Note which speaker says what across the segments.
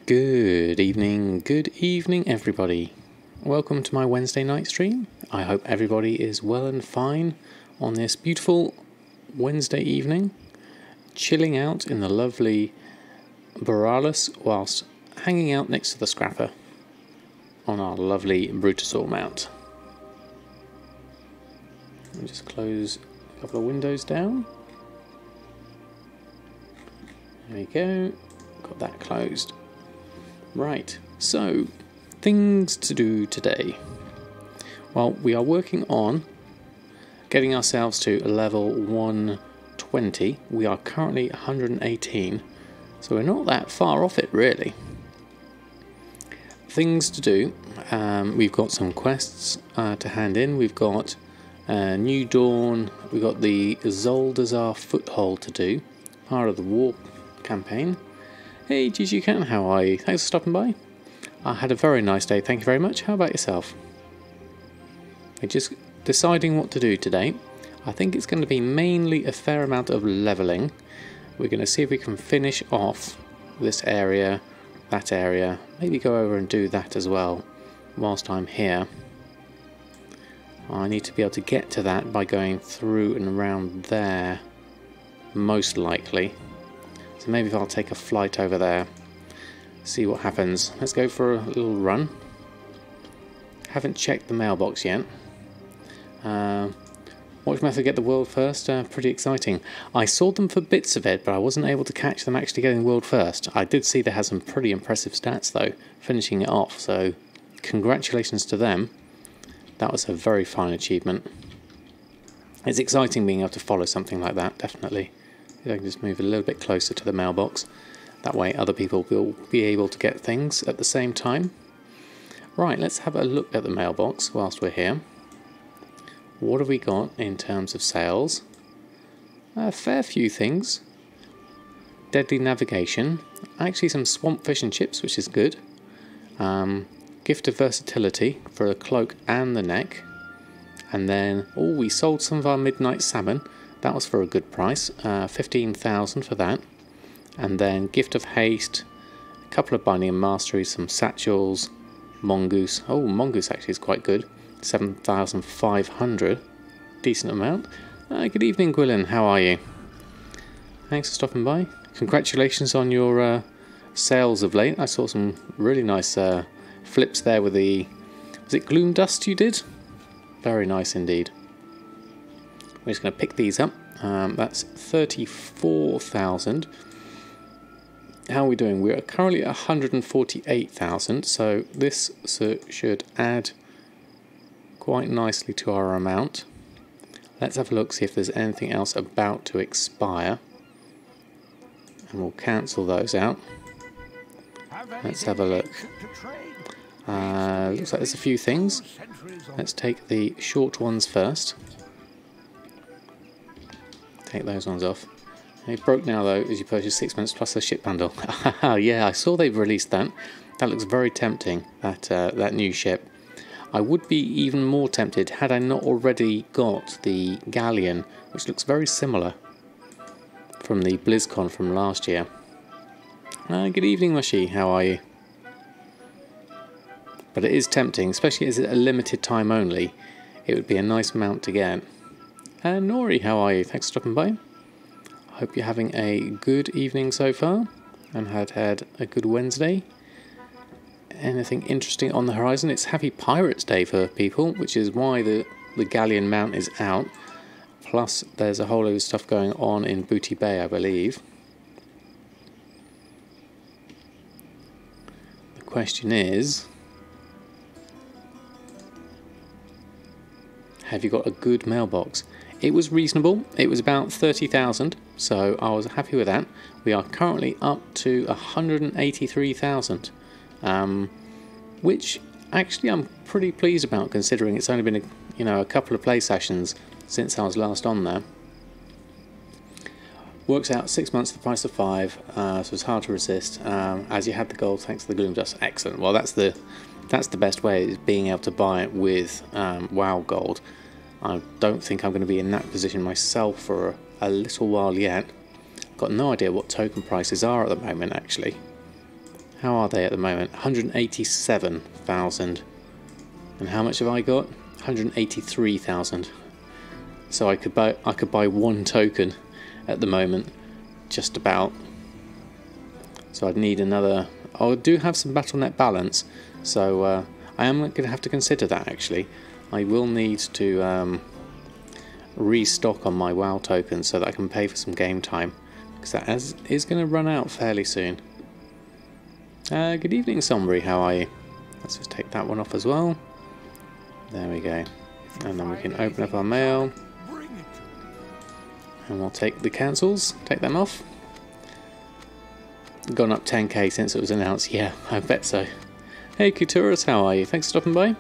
Speaker 1: Good evening everybody. Welcome to my Wednesday night stream. I hope everybody is well and fine on this beautiful Wednesday evening, chilling out in the lovely Borealis whilst hanging out next to the Scrapper on our lovely Brutosaur mount. Let me just close a couple of windows down. There we go, got that closed. Right, so things to do today. Well, we are working on getting ourselves to level 120. We are currently 118, so we're not that far off it really. Things to do, we've got some quests to hand in. We've got New Dawn, we've got the Zoldazar Foothold to do, part of the war campaign. Hey GG Cat, how are you? Thanks for stopping by. I had a very nice day, thank you very much. How about yourself? We're just deciding what to do today. I think it's going to be mainly a fair amount of levelling. We're going to see if we can finish off this area, that area, maybe go over and do that as well whilst I'm here. I need to be able to get to that by going through and around there, most likely. So maybe if I'll take a flight over there, see what happens. Let's go for a little run. Haven't checked the mailbox yet. Watch method get the world first, pretty exciting. I saw them for bits of it, but I wasn't able to catch them actually getting world first. I did see they had some pretty impressive stats though, finishing it off, so congratulations to them. That was a very fine achievement. It's exciting being able to follow something like that, definitely. If I can just move a little bit closer to the mailbox. That way other people will be able to get things at the same time. Right, let's have a look at the mailbox whilst we're here. What have we got in terms of sales? A fair few things. Deadly Navigation. Actually some Swamp Fish and Chips, which is good. Gift of Versatility for the cloak and the neck. And then, we sold some of our Midnight Salmon. That was for a good price, 15,000 for that. And then Gift of Haste, a couple of Binding and Mastery, some Satchels, Mongoose. Oh, Mongoose actually is quite good, 7,500, decent amount. Good evening, Gwilyn, how are you? Thanks for stopping by. Congratulations on your sales of late. I saw some really nice flips there with the, was it Gloom Dust you did? Very nice indeed. We're just going to pick these up. That's 34,000. How are we doing? We're currently at 148,000, so this should add quite nicely to our amount. Let's have a look, see if there's anything else about to expire. And we'll cancel those out. Let's have a look. Looks like there's a few things. Let's take the short ones first. Take those ones off. It broke now though as you purchase 6 months plus a ship bundle. Yeah, I saw they've released that. That looks very tempting, that new ship. I would be even more tempted had I not already got the Galleon, which looks very similar from the BlizzCon from last year. Good evening Mushy, how are you? But it is tempting, especially as it's a limited time only. It would be a nice mount to get. Nori, how are you? Thanks for stopping by. I hope you're having a good evening so far and had a good Wednesday. Anything interesting on the horizon? It's Happy Pirates Day for people, which is why the Galleon mount is out. Plus, there's a whole load of stuff going on in Booty Bay, I believe. The question is, have you got a good mailbox? It was reasonable. It was about 30,000, so I was happy with that. We are currently up to 183,000, which actually I'm pretty pleased about, considering it's only been a couple of play sessions since I was last on there. Works out 6 months the price of 5, so it's hard to resist. As you had the gold thanks to the Gloom Dust. Excellent. Well, that's the best way, is being able to buy it with WoW gold. I don't think I'm going to be in that position myself for a little while yet. Got no idea what token prices are at the moment, actually. How are they at the moment? 187,000. And how much have I got? 183,000. So I could buy one token at the moment, just about. So I'd need another. I do have some BattleNet balance, so I am going to have to consider that actually. I will need to restock on my WoW tokens so that I can pay for some game time, because that is going to run out fairly soon. Good evening, Sombry, how are you? Let's just take that one off as well. There we go. And then we can open up our mail. And we'll take the cancels, take them off. Gone up 10k since it was announced, yeah, I bet so. Hey Kuturas, how are you? Thanks for stopping by.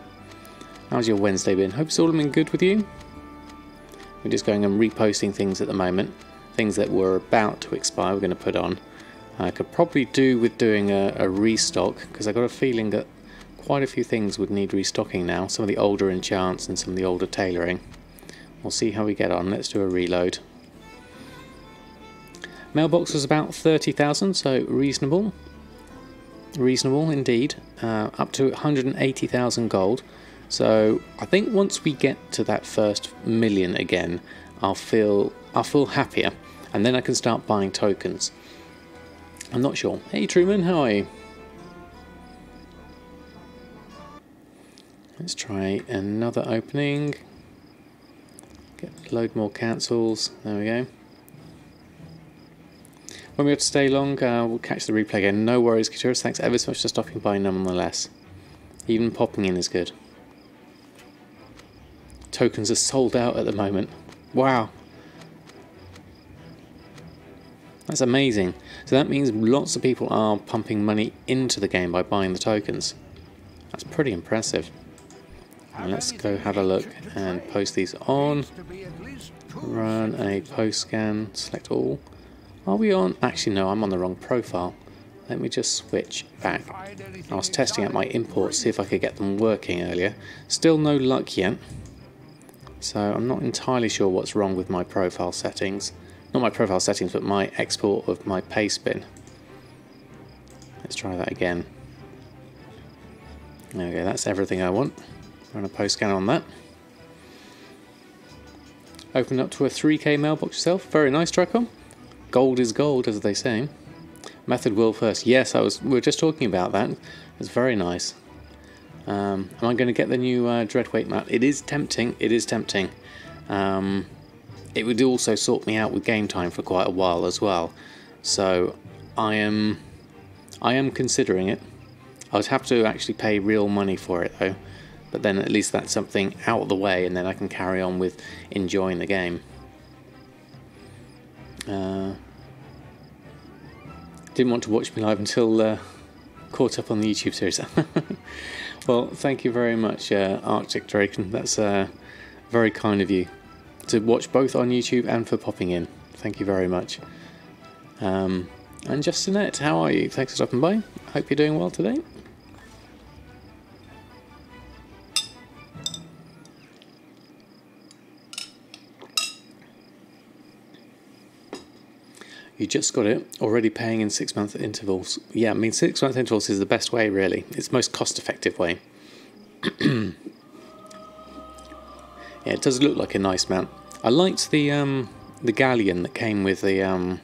Speaker 1: How's your Wednesday been? Hope it's all been good with you. We're just going and reposting things at the moment. Things that were about to expire we're going to put on. I could probably do with doing a restock, because I got a feeling that quite a few things would need restocking now. Some of the older enchants and some of the older tailoring. We'll see how we get on. Let's do a reload. Mailbox was about 30,000, so reasonable. Reasonable indeed. Up to 180,000 gold. So I think once we get to that first million again, I'll feel happier, and then I can start buying tokens. I'm not sure. Hey Truman, how are you? Let's try another opening. Load more cancels. There we go. When we have to stay long, we'll catch the replay again. No worries, Katuris. Thanks ever so much for stopping by nonetheless. Even popping in is good. Tokens are sold out at the moment. Wow. That's amazing. So that means lots of people are pumping money into the game by buying the tokens. That's pretty impressive. And let's go have a look and post these on. Run a post scan, select all. Are we on? Actually no, I'm on the wrong profile. Let me just switch back. I was testing out my imports, see if I could get them working earlier. Still no luck yet. So I'm not entirely sure what's wrong with my profile settings. Not my profile settings, but my export of my paste bin. Let's try that again. There we go, that's everything I want. Run a post scan on that. Open up to a 3k mailbox yourself. Very nice, Draco. Gold is gold, as they say. Method will first. Yes, we were just talking about that. It's very nice. Am I going to get the new Dreadweight mat? It is tempting. It is tempting. It would also sort me out with game time for quite a while as well. So I am considering it. I would have to actually pay real money for it though. But then at least that's something out of the way, and then I can carry on with enjoying the game. Didn't want to watch me live until caught up on the YouTube series. Well, thank you very much, Arctic Draken. That's very kind of you to watch both on YouTube and for popping in. Thank you very much. And Justinette, how are you? Thanks for stopping by. Hope you're doing well today. You just got it, already paying in 6-month intervals. Yeah, I mean 6-month intervals is the best way really. It's the most cost-effective way. Yeah, it does look like a nice mount. I liked the galleon that came with the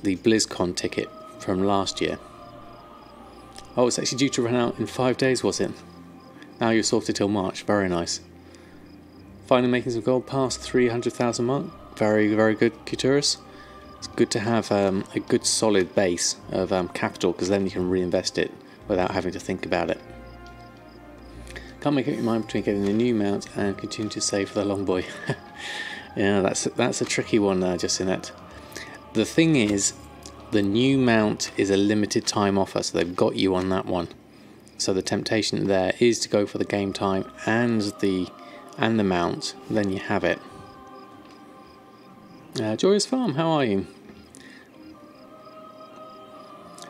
Speaker 1: BlizzCon ticket from last year. Oh, it's actually due to run out in 5 days, was it? Now you're sorted till March. Very nice. Finally making some gold past the 300,000 mark. Very, very good, Kuturus. It's good to have a good solid base of capital, because then you can reinvest it without having to think about it. Can't make up your mind between getting the new mount and continue to save for the long boy. Yeah, that's a tricky one, Justinette. The thing is, the new mount is a limited time offer, so they've got you on that one. So the temptation there is to go for the game time and the mount, then you have it. Joyous Farm, how are you?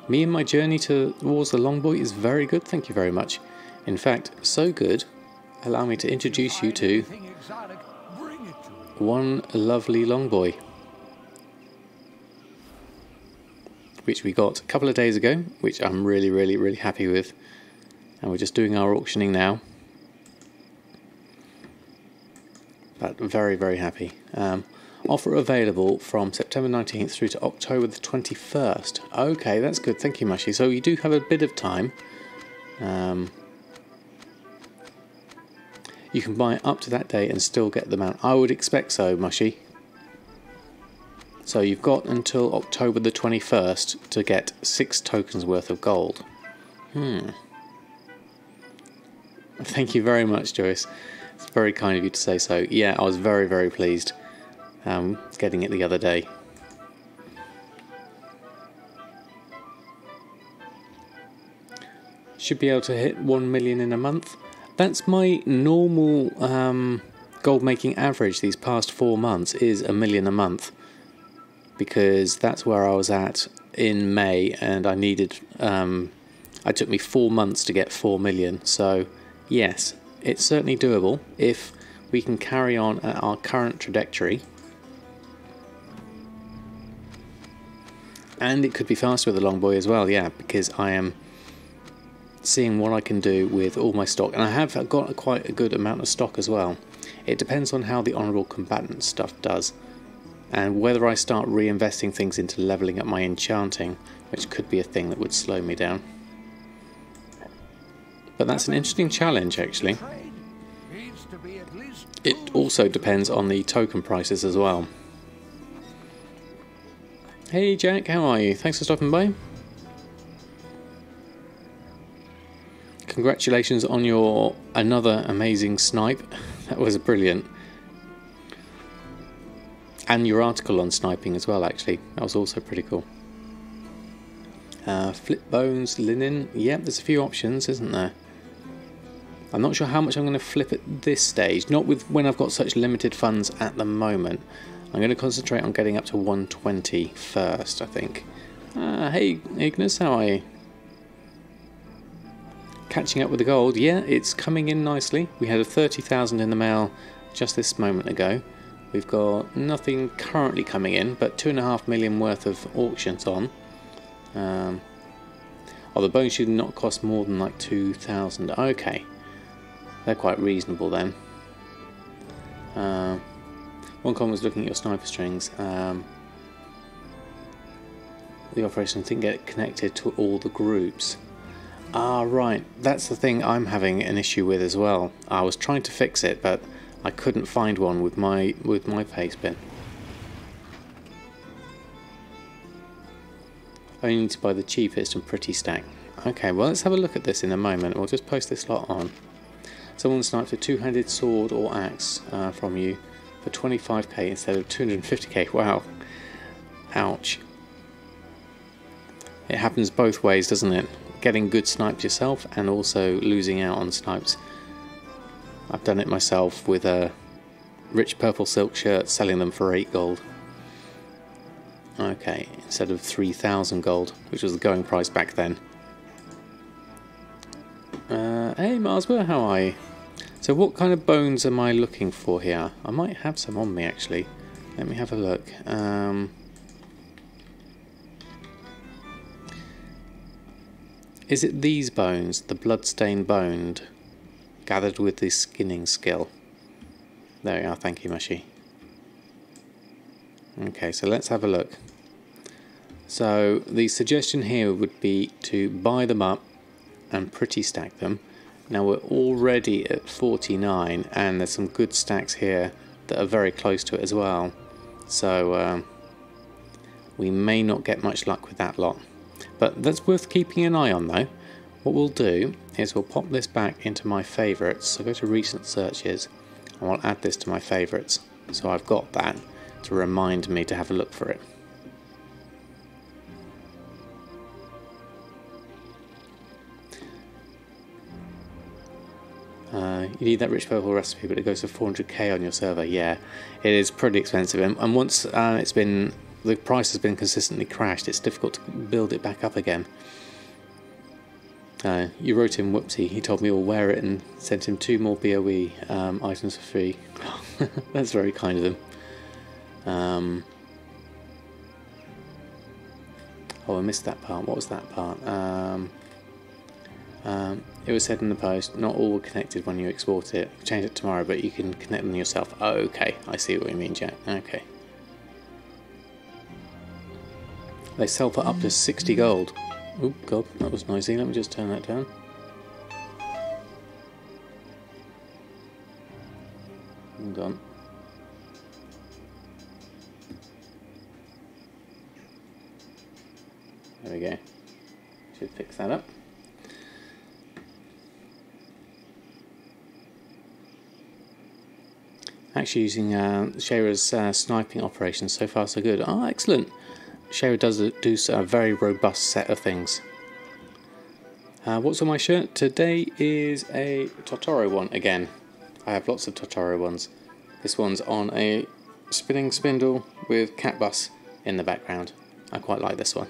Speaker 1: Me and my journey towards the Longboy is very good, thank you very much. In fact, so good, allow me to introduce you to one lovely Longboy. which we got a couple of days ago, which I'm really happy with. And we're just doing our auctioning now. But very happy. Offer available from September 19th through to October the 21st. Okay, that's good. Thank you, Mushy. So you do have a bit of time. You can buy up to that date and still get them out. I would expect so, Mushy. So you've got until October the 21st to get 6 tokens worth of gold. Thank you very much, Joyce. It's very kind of you to say so. Yeah, I was very pleased getting it the other day. Should be able to hit 1 million in a month. That's my normal gold making average these past 4 months, is 1 million a month. Because that's where I was at in May, and I needed... it took me 4 months to get 4 million, so yes, it's certainly doable if we can carry on at our current trajectory. And it could be faster with the long boy as well, yeah, because I am seeing what I can do with all my stock, and I have got quite a good amount of stock as well. It depends on how the honourable combatant stuff does, and whether I start reinvesting things into levelling up my enchanting, which could be a thing that would slow me down. But that's an interesting challenge, actually. It also depends on the token prices as well. Hey Jack, how are you? Thanks for stopping by. Congratulations on your another amazing snipe. That was brilliant. And your article on sniping as well, actually. That was also pretty cool. Flip bones, linen. Yep, there's a few options, isn't there? I'm not sure how much I'm going to flip at this stage. Not with when I've got such limited funds at the moment. I'm going to concentrate on getting up to 120 first, I think. Hey Ignis, how are you? Catching up with the gold. Yeah, it's coming in nicely. We had a 30,000 in the mail just this moment ago. We've got nothing currently coming in, but 2.5 million worth of auctions on. The bones should not cost more than like 2,000. Okay, they're quite reasonable then. One comment was looking at your sniper strings. The operation didn't get connected to all the groups. Ah, right. That's the thing I'm having an issue with as well. I was trying to fix it, but I couldn't find one with my paste bin. I only need to buy the cheapest and pretty stack. Okay, well let's have a look at this in a moment. We'll just post this lot on. Someone sniped a two-handed sword or axe from you for 25k instead of 250k. Wow. Ouch. It happens both ways, doesn't it? Getting good snipes yourself and also losing out on snipes. I've done it myself with a rich purple silk shirt, selling them for 8 gold. Okay, instead of 3,000 gold, which was the going price back then. Hey Marsborough, how are you? So what kind of bones am I looking for here? I might have some on me actually. Let me have a look. Is it these bones, the bloodstained boned, gathered with the skinning skill? There we are, thank you Mushy. Okay, so let's have a look. So the suggestion here would be to buy them up and pretty stack them. Now we're already at 49 and there's some good stacks here that are very close to it as well. So we may not get much luck with that lot. But that's worth keeping an eye on though. What we'll do is we'll pop this back into my favourites. So go to recent searches and we'll add this to my favourites. So I've got that to remind me to have a look for it. You need that rich purple recipe, but it goes for 400k on your server. Yeah, it is pretty expensive, and once the price has been consistently crashed, it's difficult to build it back up again. You wrote him whoopsie. He told me I'll wear it and sent him 2 more BOE items for free. That's very kind of him. Oh, I missed that part. What was that part? It was said in the post, not all were connected when you export it. Change it tomorrow, but you can connect them yourself. Oh, okay. I see what you mean, Jack. Okay. They sell for up to 60 gold. Oh, God, that was noisy. Let me just turn that down. Hold on. There we go. Should fix that up. Actually using Shayra's sniping operations, so far so good. Oh, excellent. Shayra does do a very robust set of things. What's on my shirt? Today is a Totoro one again. I have lots of Totoro ones. This one's on a spinning spindle with cat bus in the background. I quite like this one.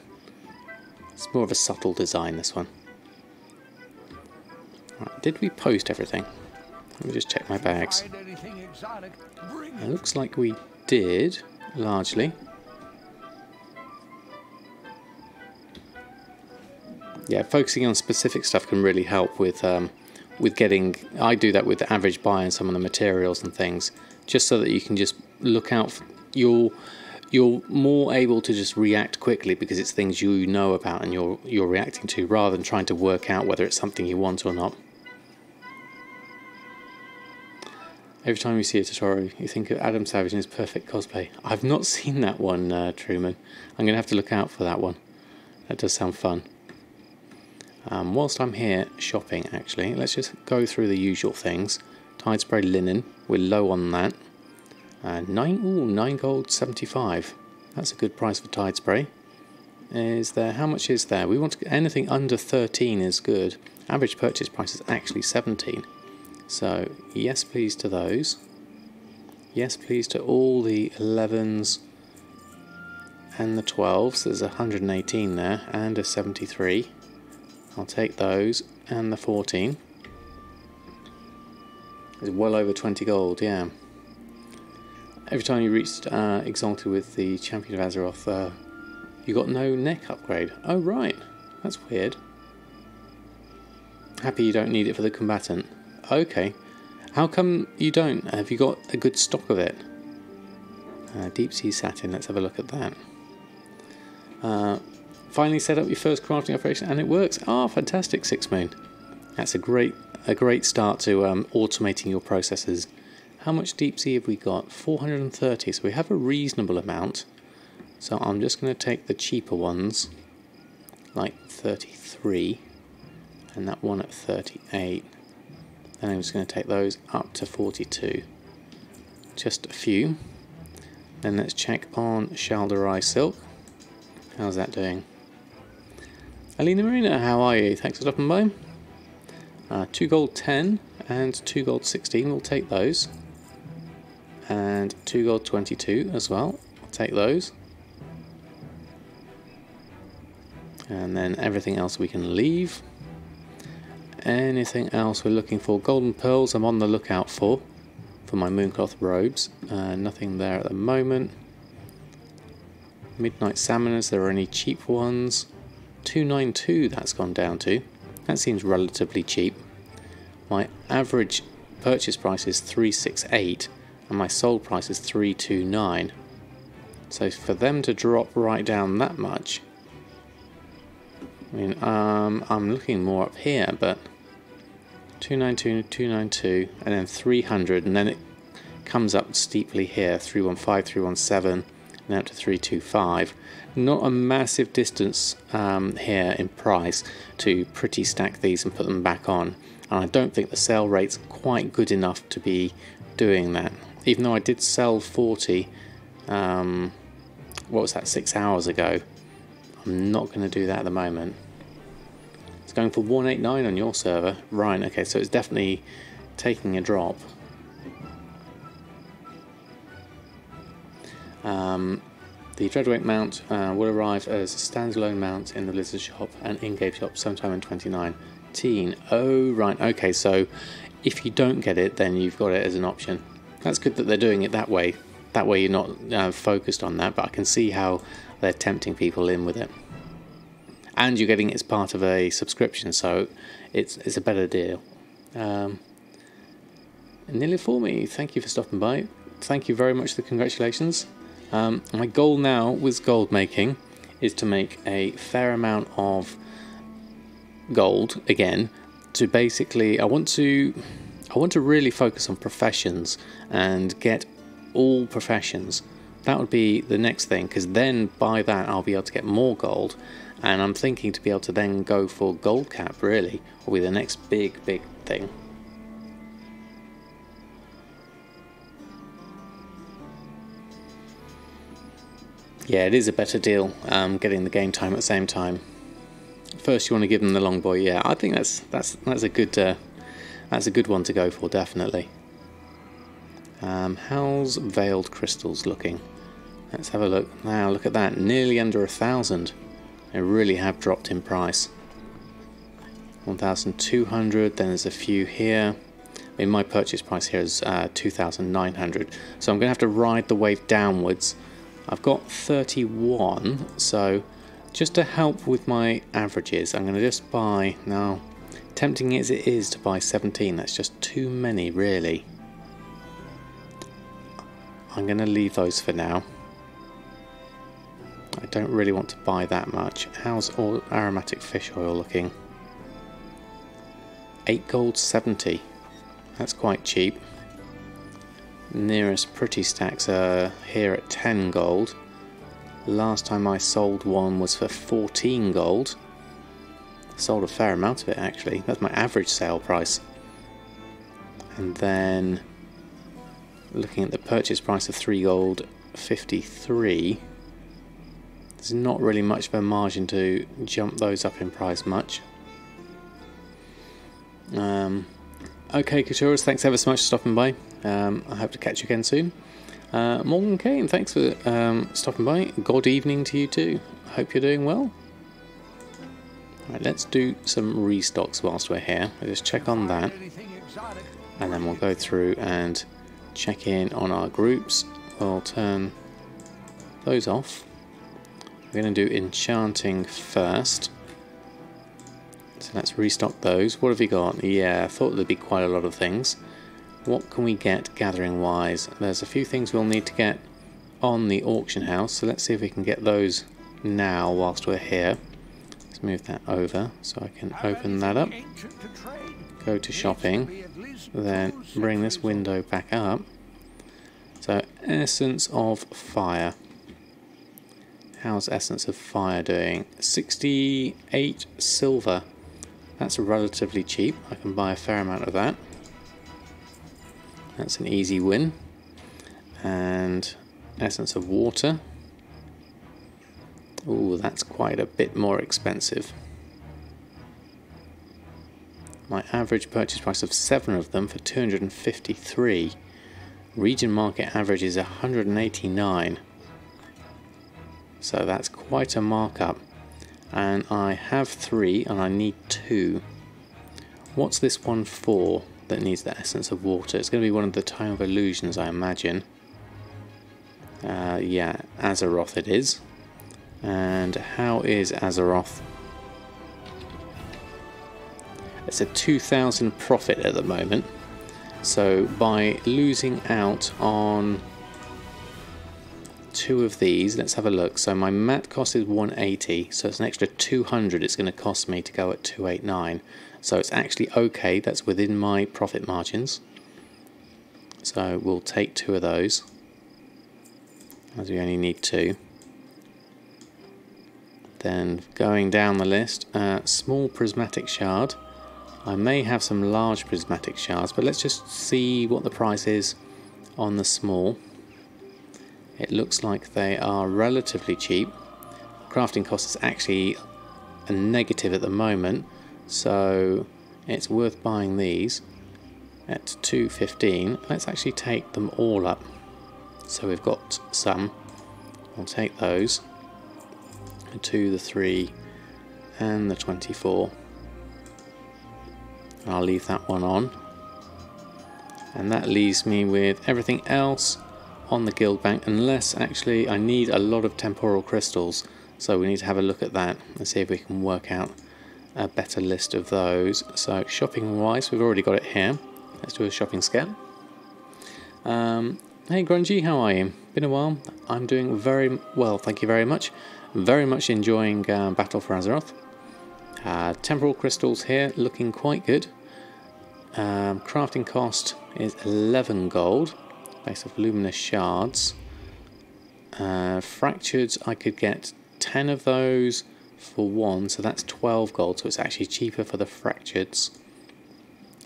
Speaker 1: It's more of a subtle design, this one. Right, did we post everything? Let me just check my bags. It looks like we did, largely. Yeah, focusing on specific stuff can really help with getting. I do that with the average buy and some of the materials and things, just so that you can just look out. You're more able to just react quickly because it's things you know about and you're reacting to, rather than trying to work out whether it's something you want or not. Every time you see a tutorial, you think of Adam Savage in his perfect cosplay. I've not seen that one, Truman. I'm going to have to look out for that one. That does sound fun. Whilst I'm here shopping, actually, let's just go through the usual things. Tide spray linen, we're low on that. 9 gold 75. That's a good price for Tide spray. Is there? How much is there? We want to, anything under 13 is good. Average purchase price is actually 17. So yes, please to those. Yes, please to all the 11s and the 12s. There's 118 there and a 73. I'll take those and the 14. It's well over 20 gold, yeah. Every time you reached Exalted with the Champion of Azeroth, you got no neck upgrade. Oh, right. That's weird. Happy you don't need it for the combatant. Okay. How come you don't? Have you got a good stock of it? Deep Sea Satin, let's have a look at that. Finally set up your first crafting operation and it works. Ah, fantastic, Six Moon. That's a great start to automating your processes. How much deep sea have we got? 430, so we have a reasonable amount. So I'm just going to take the cheaper ones, like 33, and that one at 38. And I'm just going to take those up to 42. Just a few. Then let's check on Shalderai Silk. How's that doing? Alina Marina, how are you? Thanks for stopping by. 2 gold 10 and 2 gold 16, we'll take those. And 2 gold 22 as well, I'll take those. And then everything else we can leave. Anything else we're looking for? Golden pearls I'm on the lookout for my mooncloth robes. Nothing there at the moment. Midnight salmoners, there are any cheap ones. 292 that's gone down to. That seems relatively cheap. My average purchase price is 368 and my sold price is 329. So for them to drop right down that much, I mean, I'm looking more up here, but 292, 292, and then 300, and then it comes up steeply here, 315, 317, and then up to 325. Not a massive distance here in price to pretty stack these and put them back on. And I don't think the sale rate's quite good enough to be doing that. Even though I did sell 40, what was that, 6 hours ago, I'm not going to do that at the moment. It's going for 189 on your server. Right, okay, so it's definitely taking a drop. The Dreadweight mount will arrive as a standalone mount in the Blizzard shop and in-game shop sometime in 2019. Oh, right, okay, so if you don't get it, then you've got it as an option. That's good that they're doing it that way. That way you're not focused on that, but I can see how they're tempting people in with it. and you're getting it as part of a subscription, so it's a better deal. Nearly for me. Thank you for stopping by. Thank you very much for the congratulations. My goal now with gold making is to make a fair amount of gold again. To basically, I want to really focus on professions and get all professions. That would be the next thing, because then by that I'll be able to get more gold, and I'm thinking to be able to then go for gold cap. Really will be the next big thing. Yeah, it is a better deal getting the game time at the same time. First, you want to give them the long boy. Yeah, I think that's a good one to go for, definitely. How's Veiled Crystals looking? Let's have a look. Now, look at that, nearly under 1,000. They really have dropped in price. 1,200. Then there's a few here. I mean, my purchase price here is 2,900. So I'm going to have to ride the wave downwards. I've got 31, so just to help with my averages, I'm going to just buy, now, tempting as it is to buy 17, that's just too many, really. I'm going to leave those for now. I don't really want to buy that much. How's all aromatic fish oil looking? 8 gold 70. That's quite cheap. Nearest pretty stacks are here at 10 gold. Last time I sold one was for 14 gold. Sold a fair amount of it, actually. That's my average sale price. And then looking at the purchase price of 3 gold 53, there's not really much of a margin to jump those up in price much. Okay, Katuras, thanks ever so much for stopping by. I hope to catch you again soon. Morgan Kane, thanks for stopping by. Good evening to you too. Hope you're doing well. Right, let's do some restocks whilst we're here. I'll just check on that, and then we'll go through and check in on our groups. We'll turn those off. We're going to do enchanting first. So let's restock those. What have we got? Yeah, I thought there'd be quite a lot of things. What can we get gathering wise? There's a few things we'll need to get on the auction house, so let's see if we can get those now whilst we're here. Let's move that over so I can open that up. Go to shopping, then bring this window back up. So Essence of Fire. How's Essence of Fire doing? 68 silver. That's relatively cheap. I can buy a fair amount of that. That's an easy win. And Essence of Water. Ooh, that's quite a bit more expensive. My average purchase price of 7 of them for 253. Region market average is 189. So that's quite a markup. And I have 3 and I need 2. What's this one for that needs the Essence of Water? It's going to be one of the Time of Illusions, I imagine. Yeah, Azeroth it is. And how is Azeroth? It's a 2,000 profit at the moment. So by losing out on 2 of these, let's have a look. So my mat cost is 180, so it's an extra 200 it's going to cost me to go at 289. So it's actually okay, that's within my profit margins. So we'll take 2 of those, as we only need 2. Then going down the list, small prismatic shard. I may have some large prismatic shards, but let's just see what the price is on the small. It looks like they are relatively cheap. Crafting cost is actually a negative at the moment, so it's worth buying these at 215. Let's actually take them all up. So we've got some. I'll take those. The 2, the 3, and the 24. I'll leave that one on. And that leaves me with everything else on the guild bank, unless actually I need a lot of temporal crystals. So we need to have a look at that and see if we can work out a better list of those. So shopping wise, we've already got it here. Let's do a shopping scan. Hey Grungy, how are you? Been a while. I'm doing very well, thank you very much. Very much enjoying Battle for Azeroth. Temporal crystals here, looking quite good. Crafting cost is 11 gold, based off luminous shards. Fractured, I could get 10 of those for 1, so that's 12 gold, so it's actually cheaper for the fractureds.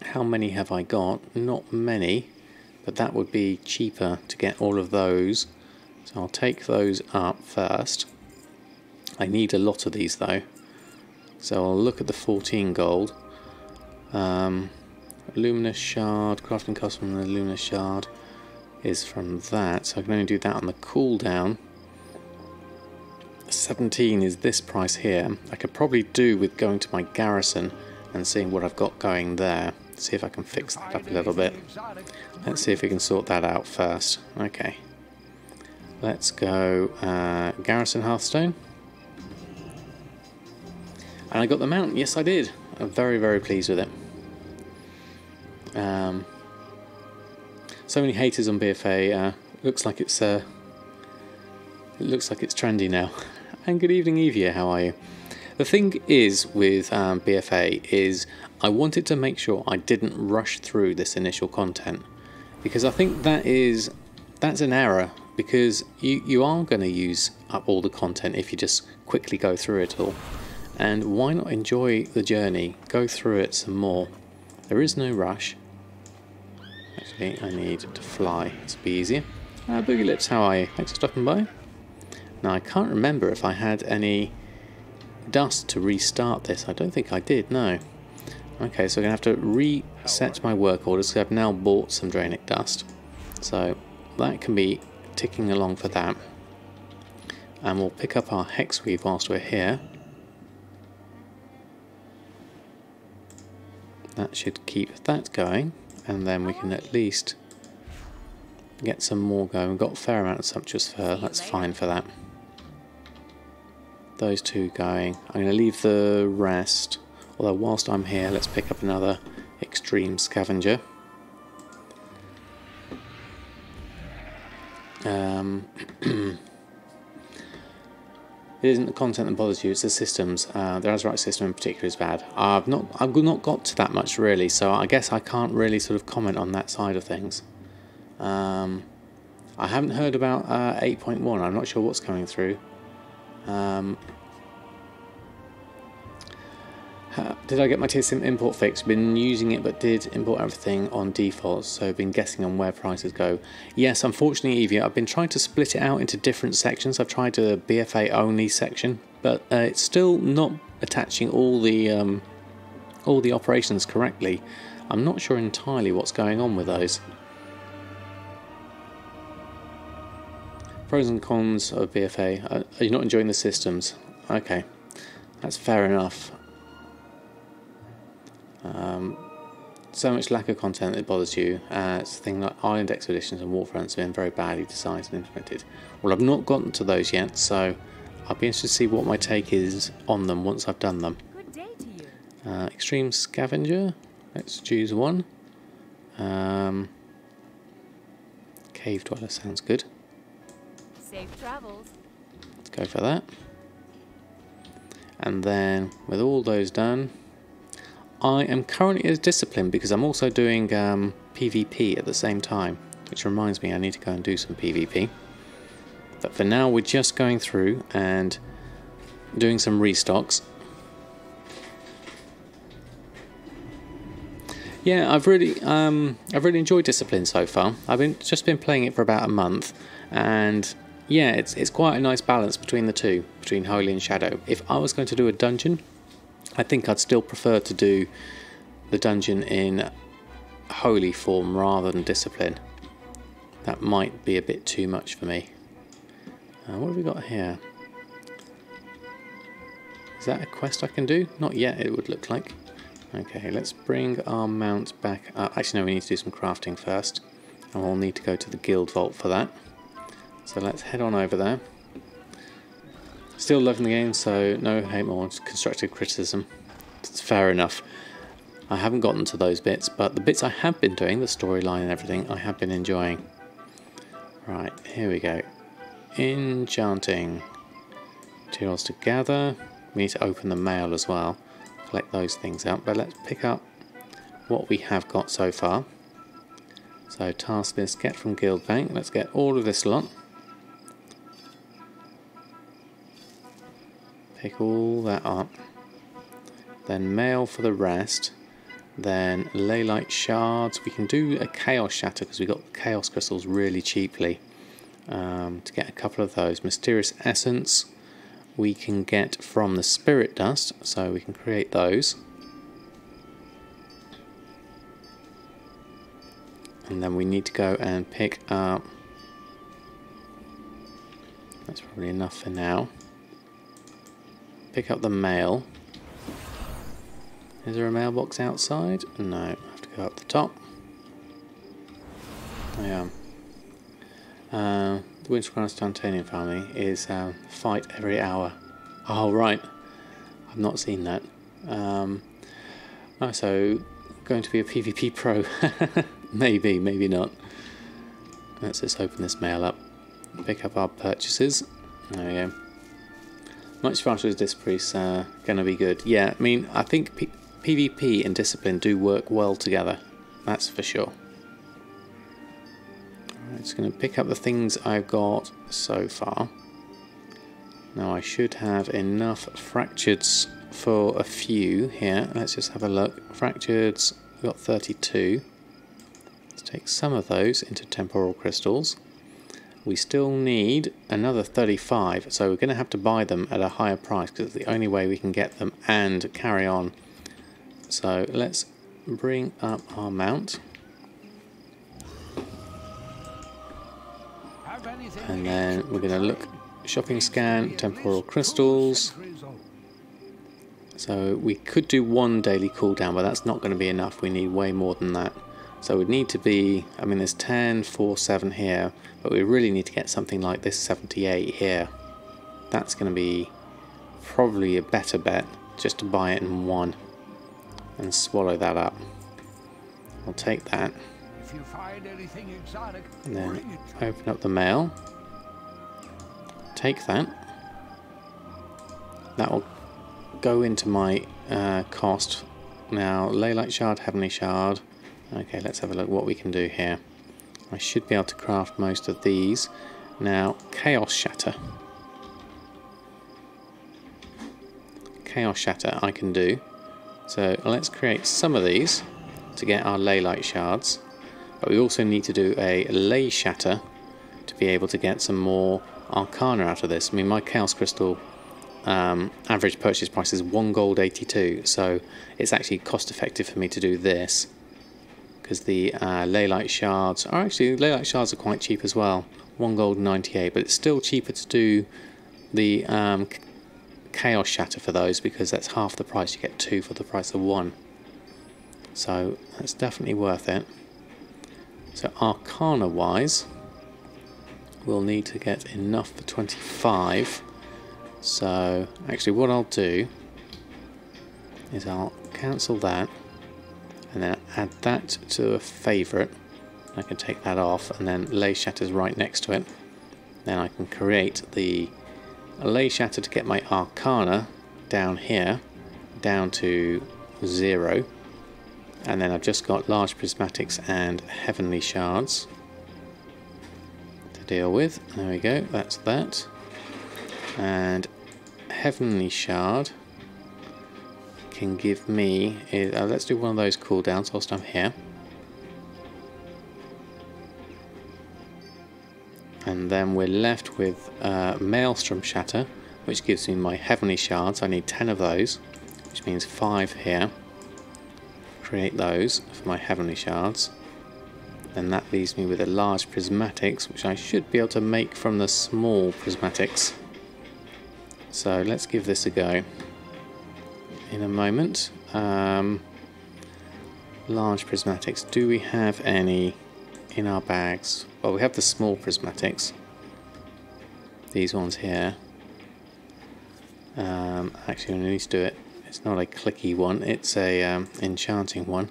Speaker 1: How many have I got? Not many, but that would be cheaper to get all of those. So I'll take those up first. I need a lot of these though. So I'll look at the 14 gold. Luminous shard, crafting cost from the luminous shard is from that, so I can only do that on the cooldown. 17 is this price here. I could probably do with going to my garrison and seeing what I've got going there. See if I can fix that up a little bit. Let's see if we can sort that out first. Okay. Let's go Garrison Hearthstone. And I got the mount. Yes, I did. I'm very, very pleased with it. So many haters on BFA. Looks like it's trendy now. And good evening, Evia. How are you? The thing is with BFA is I wanted to make sure I didn't rush through this initial content, because I think that's an error, because you are going to use up all the content if you just quickly go through it all. And why not enjoy the journey, go through it some more. There is no rush. Actually, I need to fly, it's be easier. Boogie Lips, how are you? Thanks for stopping by. Now I can't remember if I had any dust to restart this. I don't think I did, no. Okay, so I'm going to have to reset my work orders because I've now bought some Draenic dust. So that can be ticking along for that. And we'll pick up our Hexweave whilst we're here. That should keep that going, and then we can at least get some more going. We've got a fair amount of sumptuous fur, that's fine for that. Those two going. I'm going to leave the rest, although whilst I'm here, let's pick up another extreme scavenger. It isn't the content that bothers you, it's the systems. The Azeroth system in particular is bad. I've not got to that much really, so I guess I can't really sort of comment on that side of things. I haven't heard about 8.1, I'm not sure what's coming through. Did I get my TSM import fixed? Been using it, but did import everything on default, so been guessing on where prices go. Yes, unfortunately, Evie, I've been trying to split it out into different sections. I've tried a BFA only section, but it's still not attaching all the operations correctly. I'm not sure entirely what's going on with those. Pros and cons of BFA. Are you not enjoying the systems? Okay, that's fair enough. So much lack of content that bothers you. It's the thing like Island Expeditions and Warfronts have been very badly designed and implemented. Well, I've not gotten to those yet, so I'll be interested to see what my take is on them once I've done them.
Speaker 2: Good day to you.
Speaker 1: Extreme Scavenger. Let's choose one. Cave Dweller sounds good.
Speaker 2: Safe travels.
Speaker 1: Let's go for that. And then, with all those done, I am currently as disciplined because I'm also doing PvP at the same time, which reminds me I need to go and do some PvP. But for now we're just going through and doing some restocks. Yeah, I've really enjoyed Discipline so far. I've just been playing it for about a month, and yeah, it's quite a nice balance between the two, between Holy and Shadow. If I was going to do a dungeon, I think I'd still prefer to do the dungeon in Holy form rather than Discipline. That might be a bit too much for me. What have we got here? Is that a quest I can do? Not yet, it would look like. Okay, let's bring our mount back up. Actually, no, we need to do some crafting first. And we'll need to go to the guild vault for that. So let's head on over there. Still loving the game, so no hate more, just constructive criticism. It's fair enough. I haven't gotten to those bits, but the bits I have been doing, the storyline and everything, I have been enjoying. Right, here we go. Enchanting. Materials to gather. We need to open the mail as well. Collect those things out, but let's pick up what we have got so far. So task list, get from Guild Bank. Let's get all of this lot. Pick all that up. Then mail for the rest. Then Leylight shards. We can do a chaos shatter because we got chaos crystals really cheaply. To get a couple of those. Mysterious essence we can get from the spirit dust, so we can create those. And then we need to go and pick up, that's probably enough for now, pick up the mail. Is there a mailbox outside? No, I have to go up the top. I am. The Wintercross Titanium family is fight every hour. Oh right, I've not seen that. Oh, so going to be a PvP pro. Maybe, maybe not. Let's just open this mail up. Pick up our purchases. There we go. Much faster as Disc Priest's gonna be good. Yeah, I mean, I think PvP and Discipline do work well together. That's for sure. Alright, just gonna pick up the things I've got so far. Now I should have enough fractureds for a few here. Let's just have a look. Fractureds, we've got 32. Let's take some of those into temporal crystals. We still need another 35, so we're going to have to buy them at a higher price because it's the only way we can get them and carry on. So let's bring up our mount. And then we're going to look, shopping scan, temporal crystals. So we could do one daily cooldown, but that's not going to be enough. We need way more than that. So we'd need to be, I mean there's 10, 4, 7 here, but we really need to get something like this 78 here. That's going to be probably a better bet, just to buy it in one and swallow that up. I'll take that.
Speaker 3: If you find anything exotic,
Speaker 1: and then open up the mail. Take that. That will go into my cost. Now, Leylight Shard, Heavenly Shard. Okay, let's have a look what we can do here. I should be able to craft most of these. Now, Chaos Shatter. Chaos Shatter I can do. So let's create some of these to get our Leylight Shards. But we also need to do a Ley Shatter to be able to get some more Arcana out of this. I mean, my Chaos Crystal average purchase price is 1 gold 82, so it's actually cost effective for me to do this. Because the Leylight Shards are actually, Leylight Shards are quite cheap as well. 1 gold 98, but it's still cheaper to do the Chaos Shatter for those because that's half the price. You get 2 for the price of 1. So that's definitely worth it. So Arcana wise, we'll need to get enough for 25. So actually what I'll do is I'll cancel that. And then add that to a favourite. I can take that off, and then Ley Shatter's right next to it. Then I can create the Ley Shatter to get my Arcana down here, down to 0. And then I've just got large prismatics and heavenly shards to deal with. There we go, that's that. And heavenly shard can give me, let's do one of those cooldowns whilst I'm here. And then we're left with Maelstrom Shatter, which gives me my heavenly shards. I need 10 of those, which means 5 here. Create those for my heavenly shards. Then that leaves me with a large prismatics, which I should be able to make from the small prismatics. So let's give this a go in a moment. Large prismatics, do we have any in our bags? Well, we have the small prismatics, these ones here. Actually, I need to do it. It's not a clicky one, it's a enchanting one.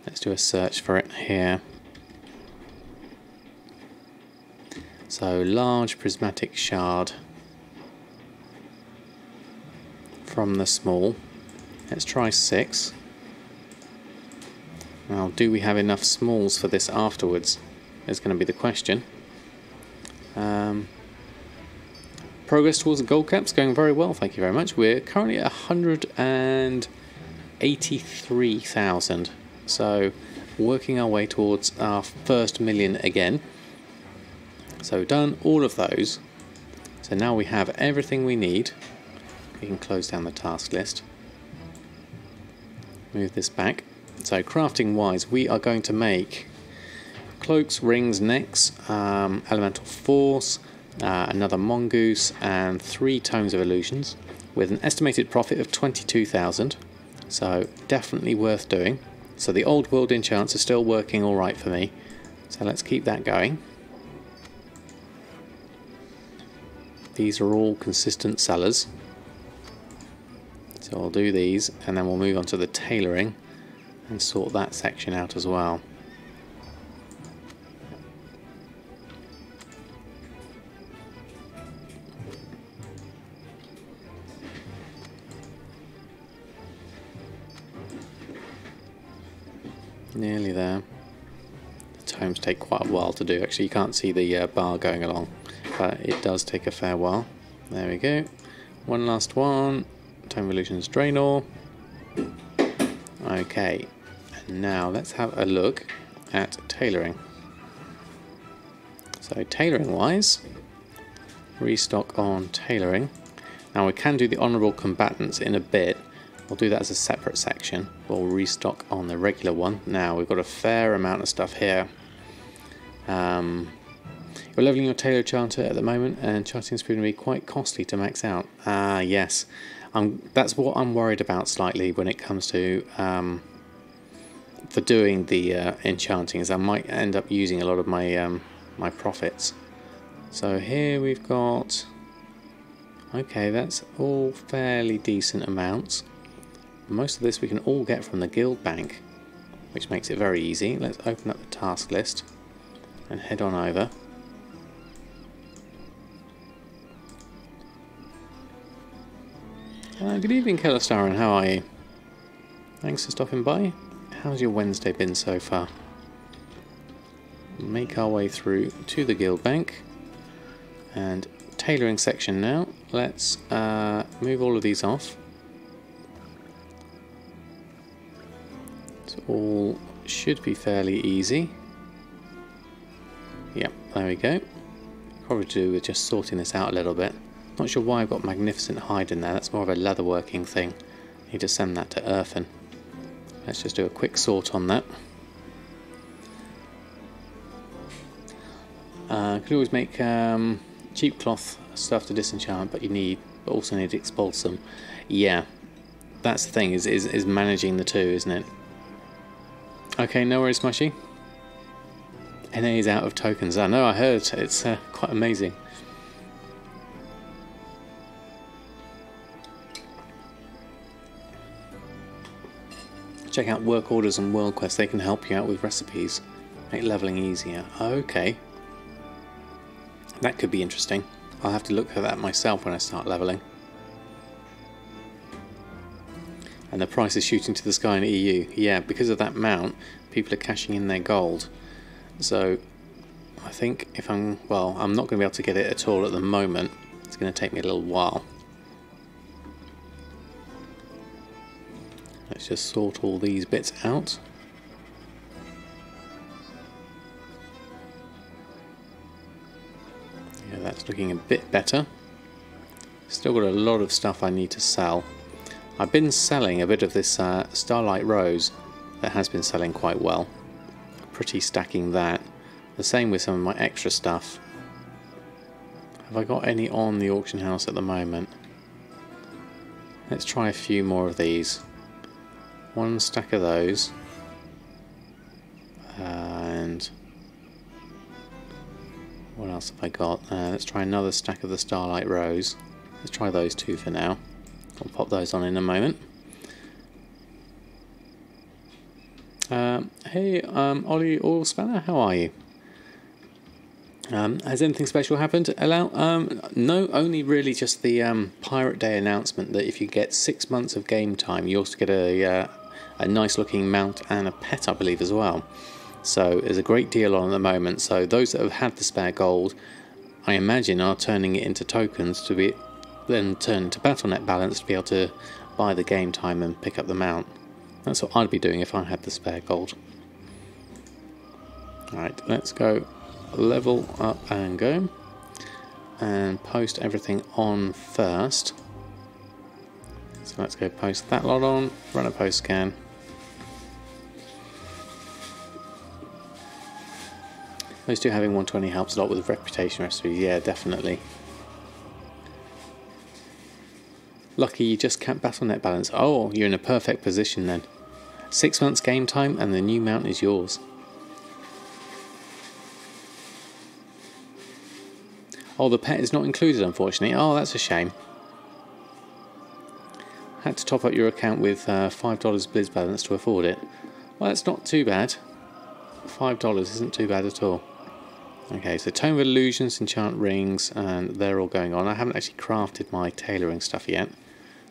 Speaker 1: Let's do a search for it here. So, large prismatic shard from the small. Let's try 6. Now, do we have enough smalls for this afterwards? Is going to be the question. Progress towards the gold cap's going very well, thank you very much. We're currently at 183,000. So, working our way towards our first million again. So, we've done all of those. So now we have everything we need. We can close down the task list. Move this back. So, crafting wise, we are going to make cloaks, rings, necks, elemental force, another mongoose, and 3 tomes of illusions with an estimated profit of 22,000. So definitely worth doing. So the old world enchants are still working alright for me. So let's keep that going. These are all consistent sellers. So I'll do these and then we'll move on to the tailoring and sort that section out as well. Nearly there. The tomes take quite a while to do. Actually, you can't see the bar going along, but it does take a fair while. There we go. One last one. Tome of Illusions Draenor. Okay, and now let's have a look at tailoring. So tailoring wise, restock on tailoring. Now we can do the honourable combatants in a bit. We'll do that as a separate section. We'll restock on the regular one. Now we've got a fair amount of stuff here. You're leveling your tailor chanter at the moment, and charting is proving to be quite costly to max out. Yes. That's what I'm worried about slightly when it comes to for doing the enchanting, is I might end up using a lot of my my profits. So here we've got, okay, that's all fairly decent amounts. Most of this we can all get from the guild bank, which makes it very easy. Let's open up the task list and head on over. Good evening, Kellistaran, how are you? Thanks for stopping by. How's your Wednesday been so far? Make our way through to the guild bank and tailoring section now. Let's move all of these off. So all should be fairly easy. Yep, there we go. Probably to do with just sorting this out a little bit. Not sure why I've got Magnificent Hide in there. That's more of a leatherworking thing. Need to send that to Earthen. Let's just do a quick sort on that. Could always make cheap cloth stuff to disenchant, but also need to expulse some. Yeah, that's the thing, is managing the two, isn't it? Okay, no worries, Smushy. NA is out of tokens. I know, I heard. It's quite amazing. Check out work orders and world quests. They can help you out with recipes. Make leveling easier. Okay. That could be interesting. I'll have to look at that myself when I start leveling. And the price is shooting to the sky in the EU. Yeah, because of that mount, people are cashing in their gold. So, I think if I'm not going to be able to get it at all at the moment. It's going to take me a little while. Let's just sort all these bits out. Yeah, that's looking a bit better. Still got a lot of stuff I need to sell. I've been selling a bit of this Starlight Rose that has been selling quite well. Pretty stacking that. The same with some of my extra stuff. Have I got any on the auction house at the moment? Let's try a few more of these. One stack of those. And what else have I got? Let's try another stack of the Starlight Rose. Let's try those two for now. I'll pop those on in a moment. Hey, Ollie Oil Spanner, how are you? Has anything special happened? No, only really just the Pirate Day announcement that if you get 6 months of game time, you also get a nice looking mount and a pet, I believe, as well. So there's a great deal on at the moment. So those that have had the spare gold, I imagine, are turning it into tokens to be then turned to Battle.net balance to be able to buy the game time and pick up the mount. That's what I'd be doing if I had the spare gold. Alright, let's go level up and go. And post everything on first. So let's go post that lot on, run a post scan. Those two having 120 helps a lot with reputation recipes, yeah, definitely. Lucky you just capped Battle.net balance. Oh, you're in a perfect position then. 6 months game time and the new mount is yours. Oh, the pet is not included, unfortunately. Oh, that's a shame. Had to top up your account with $5 Blizz balance to afford it. Well, that's not too bad. $5 isn't too bad at all. Okay, so Tome of Illusions, Enchant Rings, and they're all going on. I haven't actually crafted my tailoring stuff yet,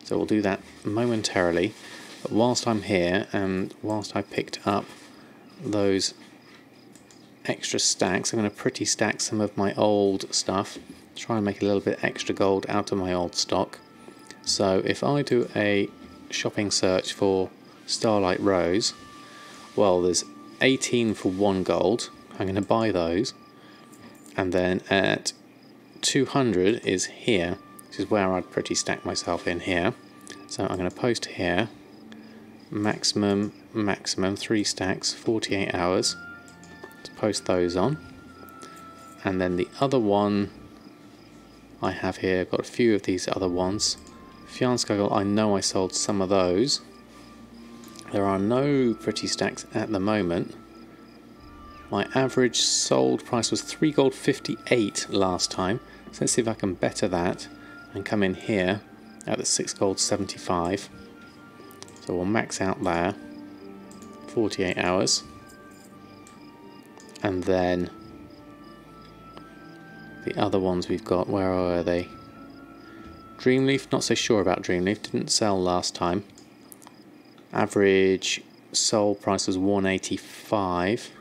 Speaker 1: so we'll do that momentarily. But whilst I'm here, and whilst I picked up those extra stacks, I'm going to pretty stack some of my old stuff, try and make a little bit extra gold out of my old stock. So if I do a shopping search for Starlight Rose, well, there's 18 for 1 gold. I'm going to buy those. And then at 200 is here, which is where I'd pretty stack myself in here. So I'm going to post here, maximum 3 stacks, 48 hours, to post those on. And then the other one I have here, I've got a few of these other ones. Fjarnskogel, I know I sold some of those. There are no pretty stacks at the moment. My average sold price was 3 gold 58 last time. So let's see if I can better that and come in here at the 6 gold 75. So we'll max out there, 48 hours. And then the other ones we've got, where are they? Dreamleaf, not so sure about Dreamleaf, didn't sell last time. Average sold price was 185.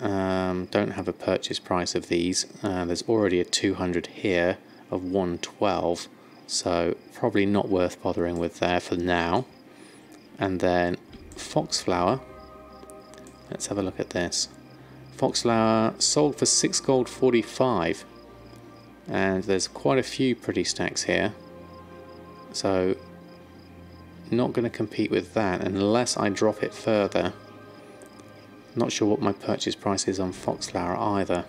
Speaker 1: Don't have a purchase price of these. There's already a 200 here of 112, so probably not worth bothering with there for now. And then Foxflower, let's have a look at this. Foxflower sold for 6 gold 45, and there's quite a few pretty stacks here, so not going to compete with that unless I drop it further. Not sure what my purchase price is on Foxflower either.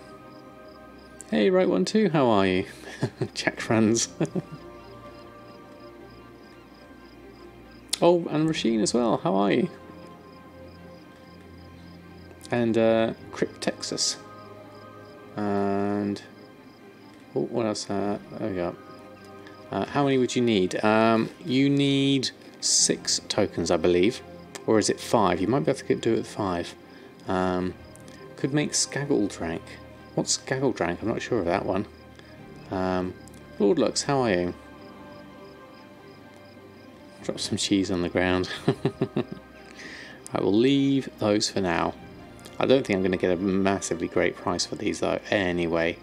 Speaker 1: Hey, right one too, how are you? Jack Franz. Oh, and Rasheen as well, how are you? And Cryptexus. And oh, what else? There we go. How many would you need? You need 6 tokens, I believe. Or is it 5? You might be able to do it with 5. Could make Skaggledrank. What's Skaggledrank? I'm not sure of that one. Lord Lux, how are you? Drop some cheese on the ground. I will leave those for now. I don't think I'm going to get a massively great price for these though anyway.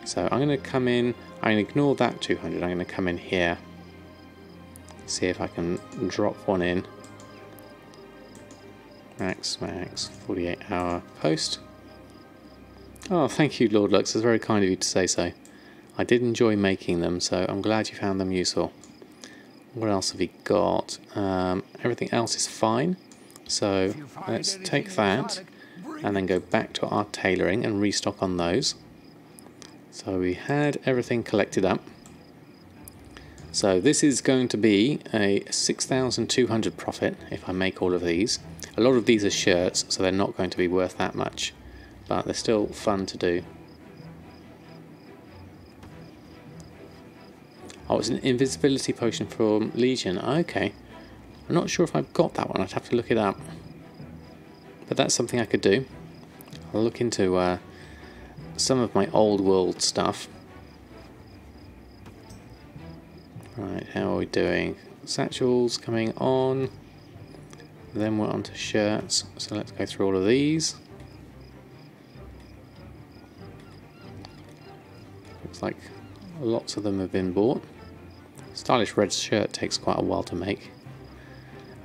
Speaker 1: So I'm going to come in, I'm going to ignore that 200, I'm going to come in here. See if I can drop one in. Max, 48 hour post. Oh, thank you Lord Lux, it's very kind of you to say so. I did enjoy making them, so I'm glad you found them useful. What else have we got? Everything else is fine. So let's take that and then go back to our tailoring and restock on those. So we had everything collected up. So this is going to be a 6,200 profit if I make all of these. A lot of these are shirts, so they're not going to be worth that much, but they're still fun to do. Oh, it's an invisibility potion from Legion. Okay. I'm not sure if I've got that one. I'd have to look it up. But that's something I could do. I'll look into some of my old world stuff. Right, how are we doing? Satchels coming on. Then we're on to shirts. So let's go through all of these. Looks like lots of them have been bought. Stylish red shirt takes quite a while to make.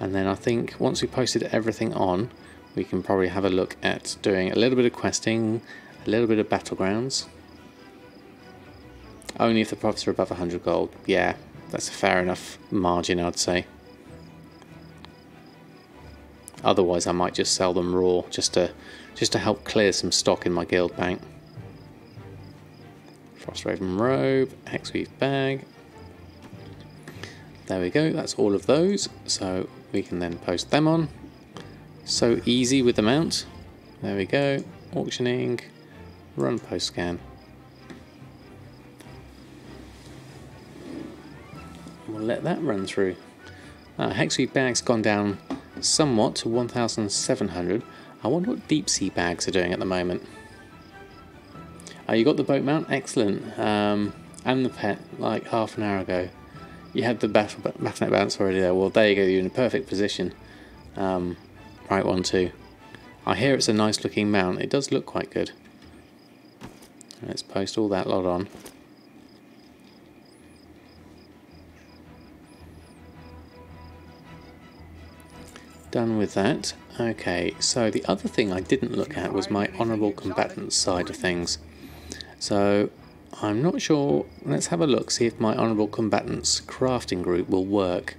Speaker 1: And then I think once we posted everything on, we can probably have a look at doing a little bit of questing, a little bit of Battlegrounds. Only if the profits are above 100 gold. Yeah, that's a fair enough margin, I'd say. Otherwise I might just sell them raw just to help clear some stock in my guild bank. Frostraven robe, hexweave bag. There we go, that's all of those, so we can then post them on. So easy with the mount. There we go, auctioning, run post scan. We'll let that run through. Hexweave bag's gone down somewhat to 1,700. I wonder what deep sea bags are doing at the moment. You got the boat mount, excellent, and the pet like half an hour ago. You had the Battlenet bounce already there. Well, there you go, you're in a perfect position. Right one too. I hear it's a nice looking mount. It does look quite good. Let's post all that lot on. Done with that. Okay, so the other thing I didn't look at was my honourable combatants side of things. So I'm not sure. Let's have a look, see if my honourable combatants crafting group will work.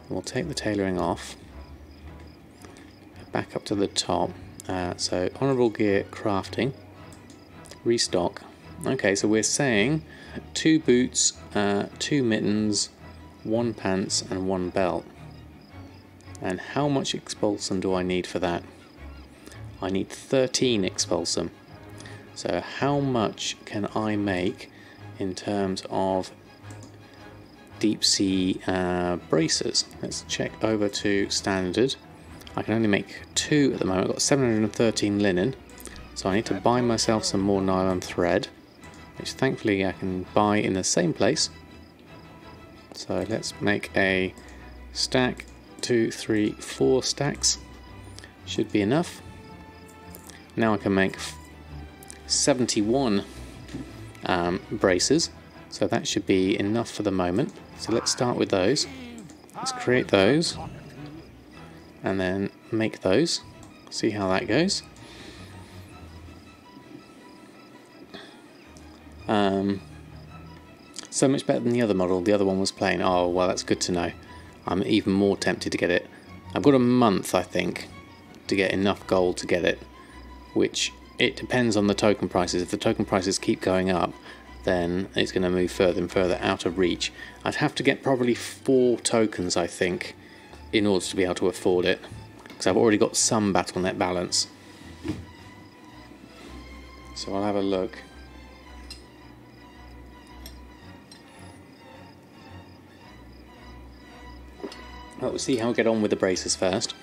Speaker 1: We'll take the tailoring off. Back up to the top. So honourable gear crafting. Restock. Okay, so we're saying 2 boots, 2 mittens, 1 pants and 1 belt. And how much expulsum do I need for that? I need 13 expulsum. So how much can I make in terms of deep sea bracers? Let's check over to standard. I can only make 2 at the moment. I've got 713 linen, so I need to buy myself some more nylon thread, which thankfully I can buy in the same place. So let's make a stack, 2, 3, 4 stacks. Should be enough. Now I can make 71 braces, so that should be enough for the moment. So let's start with those. Let's create those and then make those, see how that goes. So much better than the other model. The other one was plain. Oh well, that's good to know. I'm even more tempted to get it. I've got a month, I think, to get enough gold to get it, which it depends on the token prices. If the token prices keep going up, then it's going to move further and further out of reach. I'd have to get probably 4 tokens, I think, in order to be able to afford it, because I've already got some Battlenet balance. So I'll have a look. Well, we'll see how we get on with the braces first.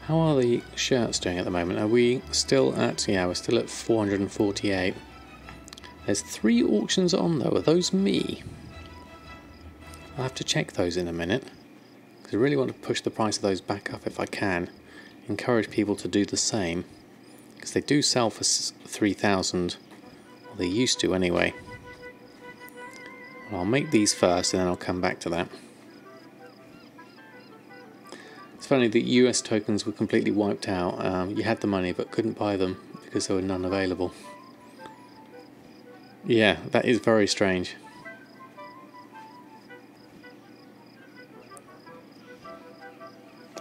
Speaker 1: How are the shirts doing at the moment? Are we still at... yeah, we're still at 448. There's 3 auctions on though. Are those me? I'll have to check those in a minute, because I really want to push the price of those back up if I can. Encourage people to do the same, because they do sell for 3,000. Well, they used to anyway. Well, I'll make these first and then I'll come back to that. It's funny that US tokens were completely wiped out. You had the money but couldn't buy them because there were none available. Yeah, that is very strange.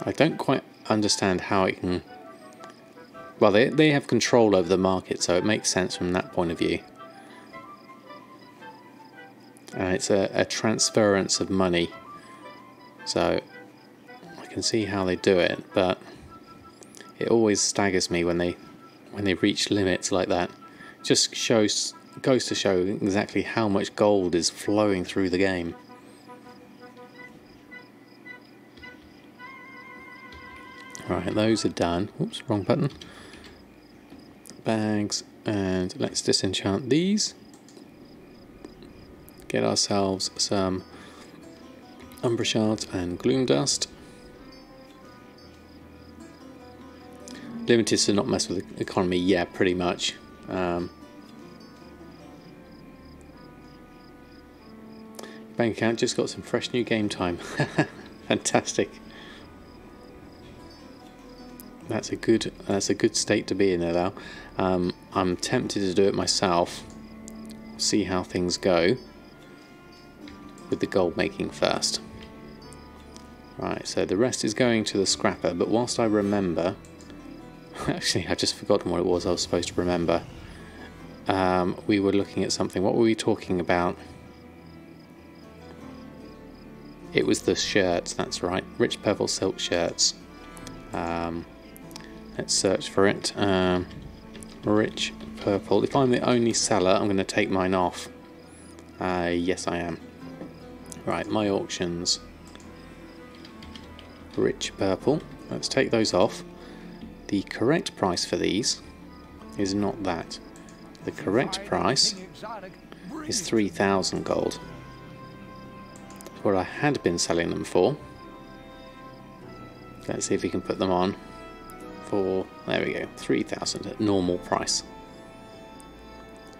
Speaker 1: I don't quite understand how it can... well, they have control over the market, so it makes sense from that point of view. And it's a transference of money. So I can see how they do it, but it always staggers me when they reach limits like that. It just shows goes to show exactly how much gold is flowing through the game. Right, those are done. Oops, wrong button. Bags, and let's disenchant these. Get ourselves some Umbra Shards and Gloom Dust. Limited to not mess with the economy, yeah, pretty much. Bank account just got some fresh new game time. Fantastic. That's a good state to be in there though. I'm tempted to do it myself. See how things go with the gold making first. Right, so the rest is going to the scrapper, but whilst I remember, actually I've just forgotten what it was I was supposed to remember. We were looking at something. What were we talking about? It was the shirts, that's right. Rich purple silk shirts. Let's search for it. Rich purple. If I'm the only seller, I'm going to take mine off. Yes, I am. Right, my auctions. Rich purple. Let's take those off. The correct price for these is not that. The correct price is 3,000 gold. That's what I had been selling them for. Let's see if we can put them on for, there we go, 3,000 at normal price.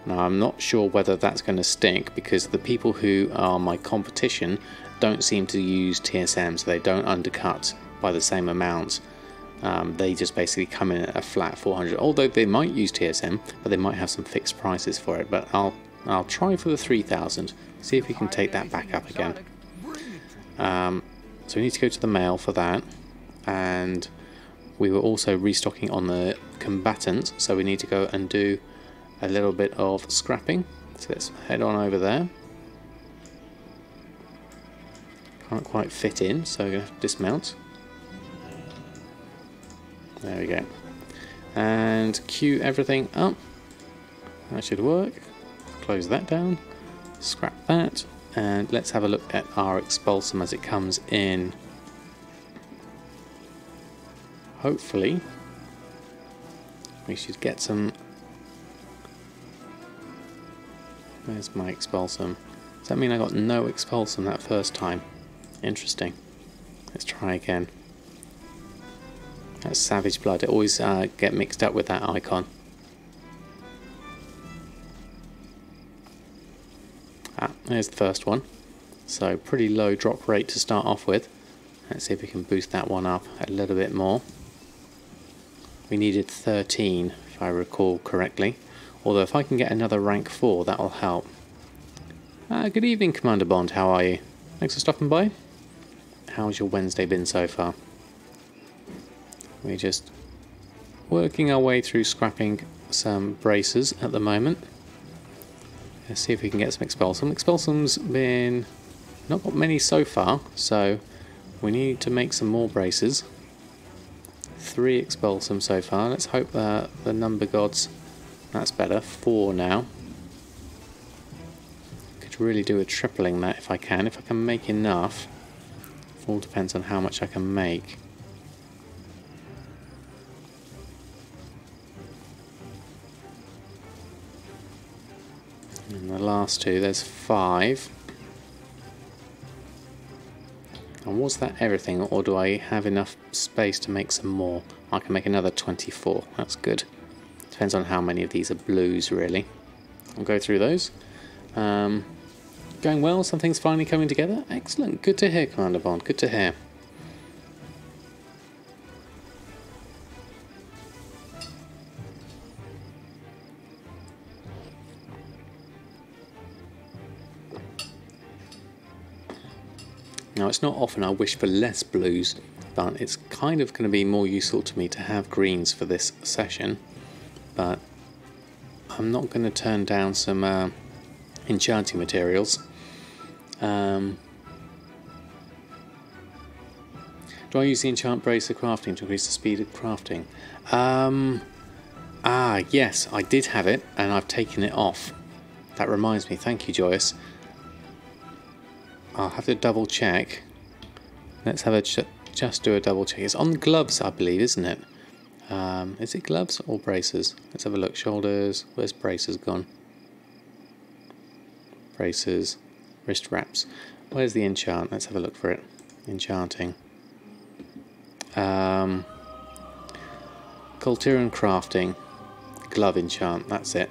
Speaker 1: Now I'm not sure whether that's going to stink, because the people who are my competition don't seem to use TSM, so they don't undercut by the same amount. They just basically come in at a flat 400, although they might use TSM, but they might have some fixed prices for it. But I'll try for the 3,000, see if we can take that back up again. So we need to go to the mail for that, and we were also restocking on the combatants, so we need to go and do a little bit of scrapping. So let's head on over there. Can't quite fit in, so we're going to have to dismount. There we go. And queue everything up. That should work. Close that down. Scrap that. And let's have a look at our expulsum as it comes in. Hopefully we should get some. Where's my expulsum? Does that mean I got no expulsum that first time? Interesting. Let's try again. That's Savage Blood. It always get mixed up with that icon. There's the first one. So pretty low drop rate to start off with. Let's see if we can boost that one up a little bit more. We needed 13 if I recall correctly. Although if I can get another rank 4, that will help. Good evening, Commander Bond. How are you? Thanks for stopping by. How's your Wednesday been so far? We're just working our way through scrapping some braces at the moment. Let's see if we can get some expulsum. Expulsum's been not got many so far, so we need to make some more braces. 3 expulsum so far. Let's hope that the number gods, that's better. 4 now. Could really do with tripling that if I can. If I can make enough. It all depends on how much I can make. And the last 2, there's 5. And was that everything, or do I have enough space to make some more? I can make another 24, that's good. Depends on how many of these are blues, really. I'll go through those. Going well, something's finally coming together. Excellent, good to hear, Commander Bond, good to hear. Now, it's not often I wish for less blues, but it's kind of going to be more useful to me to have greens for this session. But I'm not going to turn down some enchanting materials. Do I use the enchant bracer crafting to increase the speed of crafting? Yes, I did have it, and I've taken it off. that reminds me. Thank you, Joyce. I'll have to double check. Let's have a just do a double check. It's on gloves, I believe, isn't it? Is it gloves or braces? Let's have a look. Shoulders. Where's braces gone? Braces. Wrist wraps. Where's the enchant? Let's have a look for it. Enchanting. Culture and crafting. Glove enchant. That's it.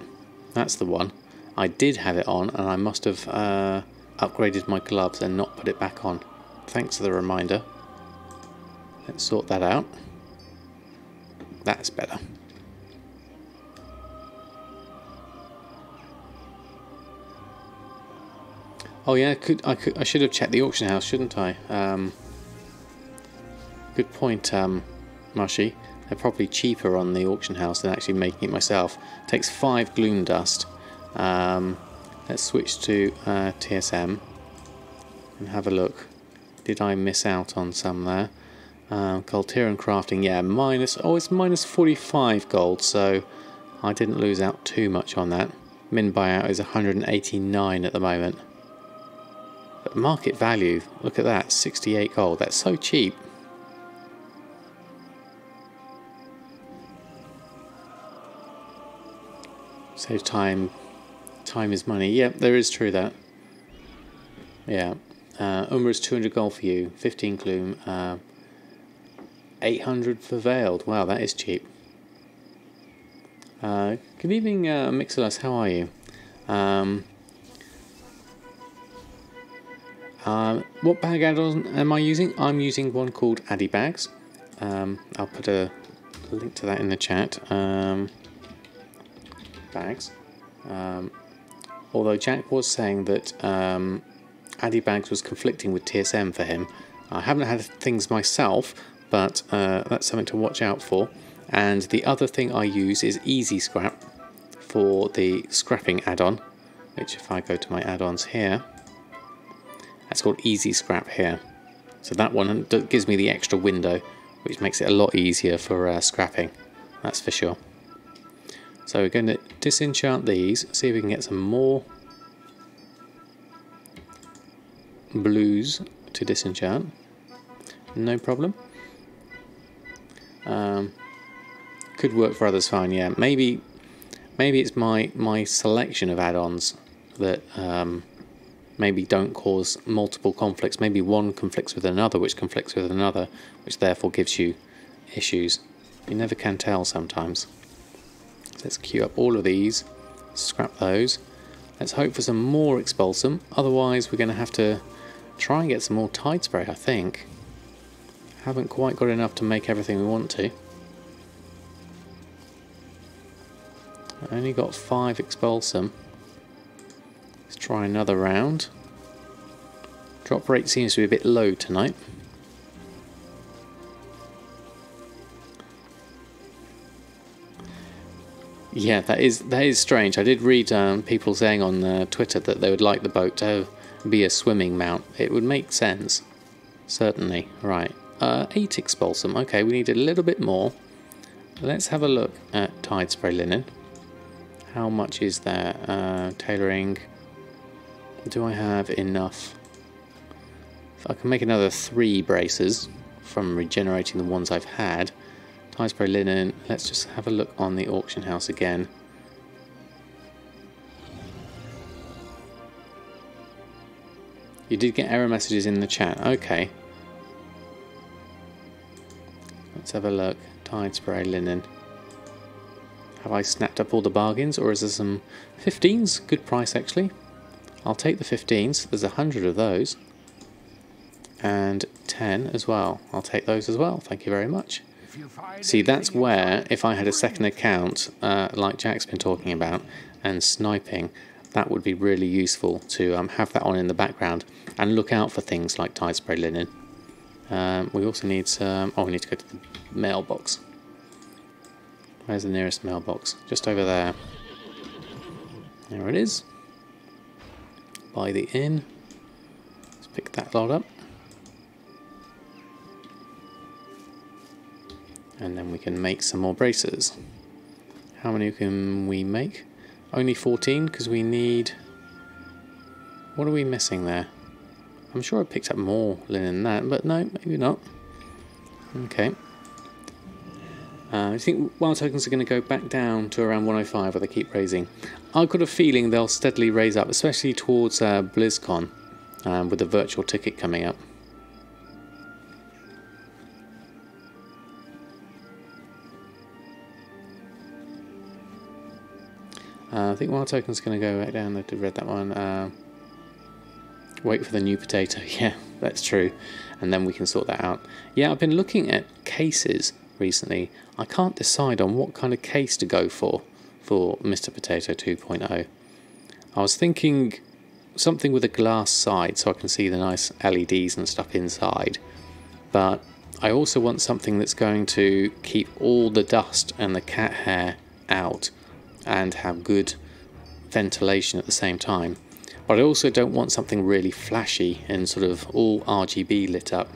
Speaker 1: That's the one. I did have it on, and I must have upgraded my gloves and not put it back on. Thanks for the reminder. Let's sort that out. That's better. Oh yeah, I should have checked the auction house, shouldn't I? Good point, Mushy. They're probably cheaper on the auction house than actually making it myself. Takes 5 gloom dust. Let's switch to TSM and have a look. Did I miss out on some there? Culture and crafting, yeah, it's minus 45 gold, so I didn't lose out too much on that. Min buyout is 189 at the moment. But market value, look at that, 68 gold. That's so cheap. So time is money. Yep, there is true that. Yeah. Umbra's 200 gold for you, 15 gloom, 800 for veiled. Wow, that is cheap. Good evening, Mixelos. How are you? What bag add-on am I using? I'm using one called Addy Bags. I'll put a link to that in the chat. Bags. Although Jack was saying that Addy Bags was conflicting with TSM for him. I haven't had things myself, but that's something to watch out for. And the other thing I use is Easy Scrap for the scrapping add-on, which if I go to my add-ons here, that's called Easy Scrap here. So that one gives me the extra window, which makes it a lot easier for scrapping, that's for sure. So we're going to disenchant these, see if we can get some more blues to disenchant. No problem. Could work for others fine, yeah. Maybe it's my selection of add-ons that maybe don't cause multiple conflicts. Maybe one conflicts with another, which conflicts with another, which therefore gives you issues. You never can tell sometimes. So let's queue up all of these, scrap those. Let's hope for some more Expulsum, otherwise we're going to have to try and get some more Tide Spray, I think. Haven't quite got enough to make everything we want to. I only got 5 Expulsum. Let's try another round. Drop rate seems to be a bit low tonight. Yeah, that is strange. I did read people saying on Twitter that they would like the boat to be a swimming mount. It would make sense, certainly. Right, 8 Expulsum. Okay, we need a little bit more. Let's have a look at Tide Spray Linen. How much is there? Tailoring. Do I have enough? If I can make another 3 braces from regenerating the ones I've had. Tide Spray Linen. Let's just have a look on the auction house again. You did get error messages in the chat. Okay. Let's have a look. Tide Spray Linen. Have I snapped up all the bargains, or is there some 15s? Good price actually. I'll take the 15s. There's 100 of those. And 10 as well. I'll take those as well. Thank you very much. See, that's where, if I had a second account, like Jack's been talking about, and sniping, that would be really useful to have that on in the background and look out for things like Tide Spray Linen. We also need some... Oh, we need to go to the mailbox. Where's the nearest mailbox? Just over there. There it is. By the inn. Let's pick that lot up. And then we can make some more braces. How many can we make? Only 14 because we need... What are we missing there? I'm sure I picked up more linen than that, but no, maybe not. Okay. I think wild tokens are going to go back down to around 105 where they keep raising. I've got a feeling they'll steadily raise up, especially towards BlizzCon, with the virtual ticket coming up. I think wild token's going to go back down. I did read that one. Wait for the new potato. Yeah, that's true. And then we can sort that out. Yeah, I've been looking at cases recently. I can't decide on what kind of case to go for Mr. Potato 2.0. I was thinking something with a glass side so I can see the nice LEDs and stuff inside. But I also want something that's going to keep all the dust and the cat hair out and have good ventilation at the same time. But I also don't want something really flashy and sort of all RGB lit up.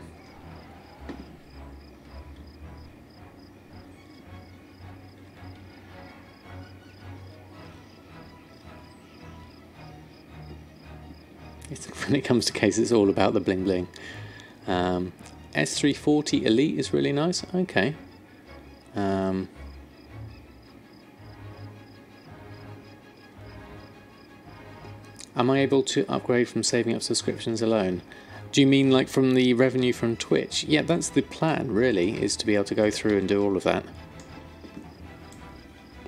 Speaker 1: When it comes to cases, it's all about the bling bling. S340 Elite is really nice. Okay. Am I able to upgrade from saving up subscriptions alone? Do you mean like from the revenue from Twitch? Yeah, that's the plan really, is to be able to go through and do all of that.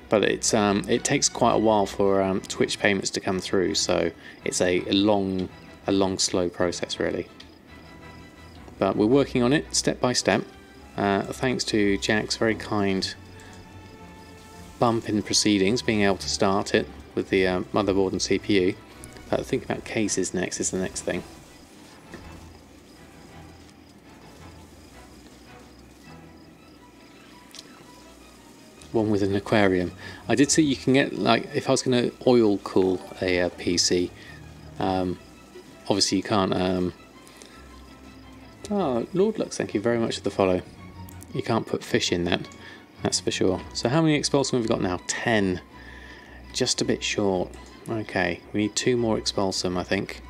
Speaker 1: But it's it takes quite a while for Twitch payments to come through, so it's a long, slow process really. But we're working on it step by step. Thanks to Jack's very kind bump in proceedings, being able to start it with the motherboard and CPU. But think about cases next is the next thing. One with an aquarium. I did see you can get, like, if I was going to oil cool a PC, obviously you can't. Oh, Lord Lux, thank you very much for the follow. You can't put fish in that, that's for sure. So how many expulsum have we got now? 10. Just a bit short. Okay, we need 2 more expulsum, I think.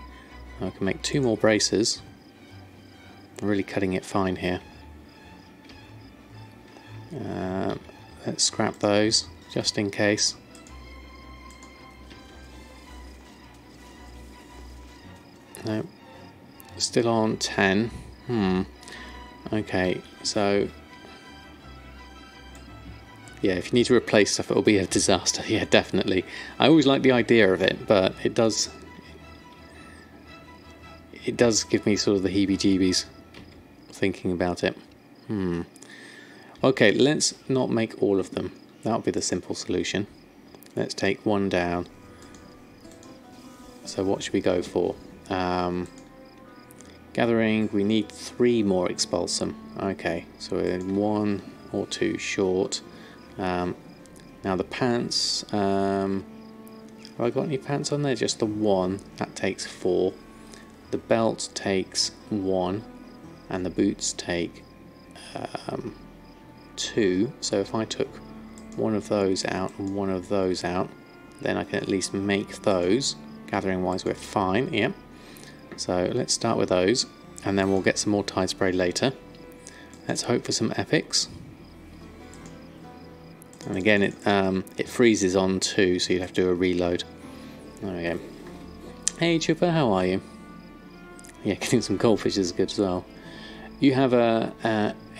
Speaker 1: I can make 2 more bracers. I'm really cutting it fine here. Let's scrap those, just in case. No, still on 10. Okay, so... yeah, if you need to replace stuff, it'll be a disaster. Yeah, definitely. I always like the idea of it, but it does give me sort of the heebie-jeebies thinking about it. Okay, let's not make all of them. That'll be the simple solution. Let's take 1 down. So what should we go for? Gathering, we need 3 more expulsum. Okay, so we're 1 or 2 short. Now the pants, have I got any pants on there? Just the 1, that takes 4. The belt takes 1, and the boots take 2. So if I took one of those out and one of those out, then I can at least make those. Gathering wise, we're fine. Yep. So let's start with those, and then we'll get some more tide spray later. Let's hope for some epics. And again, it freezes on 2, so you'd have to do a reload. There we go. Hey Chipper, how are you? Yeah, getting some goldfish is good as well. You have a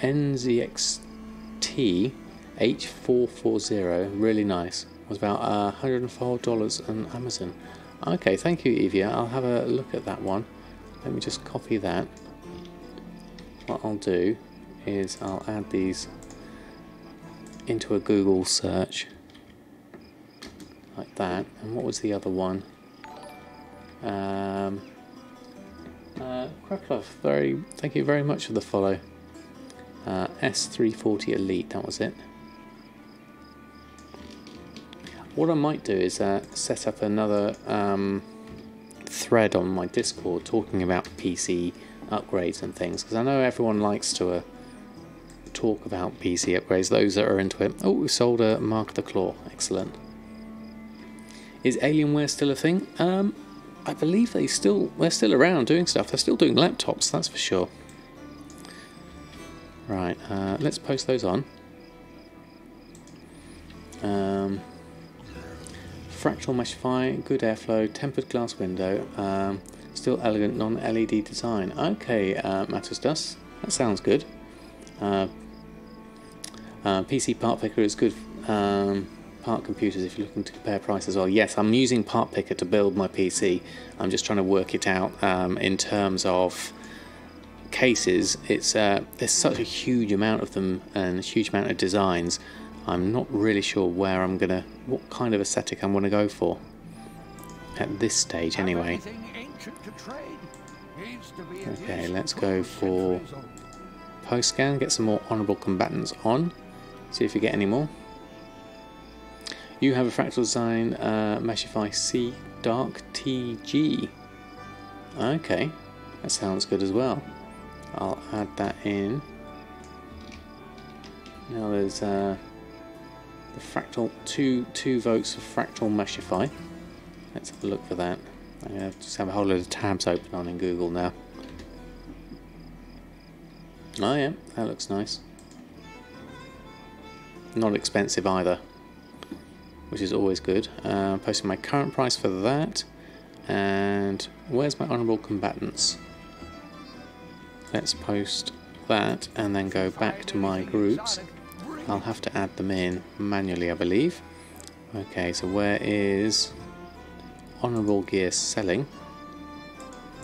Speaker 1: NZXT H440, really nice. It was about $104 on Amazon. Okay, thank you, Evia. I'll have a look at that one. Let me just copy that. What I'll do is I'll add these into a Google search like that. And what was the other one? Kraklov, thank you very much for the follow. S340 Elite, that was it. What I might do is set up another thread on my Discord talking about PC upgrades and things, because I know everyone likes to talk about PC upgrades, those that are into it. Oh, we sold a Mark the Claw, excellent. Is Alienware still a thing? I believe they're still around doing stuff. They're still doing laptops, that's for sure. Right, let's post those on. Fractal Meshify, good airflow, tempered glass window, still elegant non-LED design. Okay, Matters Dust, that sounds good. PC Part Picker is good. Part computers, if you're looking to compare prices. Well, yes, I'm using Part Picker to build my PC. I'm just trying to work it out in terms of cases. It's there's such a huge amount of them and a huge amount of designs. I'm not really sure what kind of aesthetic I'm going to go for at this stage anyway. Okay, let's go for post scan, get some more honourable combatants on, see if we get any more. You have a fractal design, Meshify C Dark TG. Okay, that sounds good as well. I'll add that in. Now there's the fractal two votes for fractal Meshify. Let's have a look for that. I'm gonna just have a whole load of tabs open on in Google now. Oh yeah, that looks nice. Not expensive either, which is always good. Posting my current price for that, and where's my honourable combatants? Let's post that and then go back to my groups. I'll have to add them in manually, I believe. Okay, so where is honourable gear selling?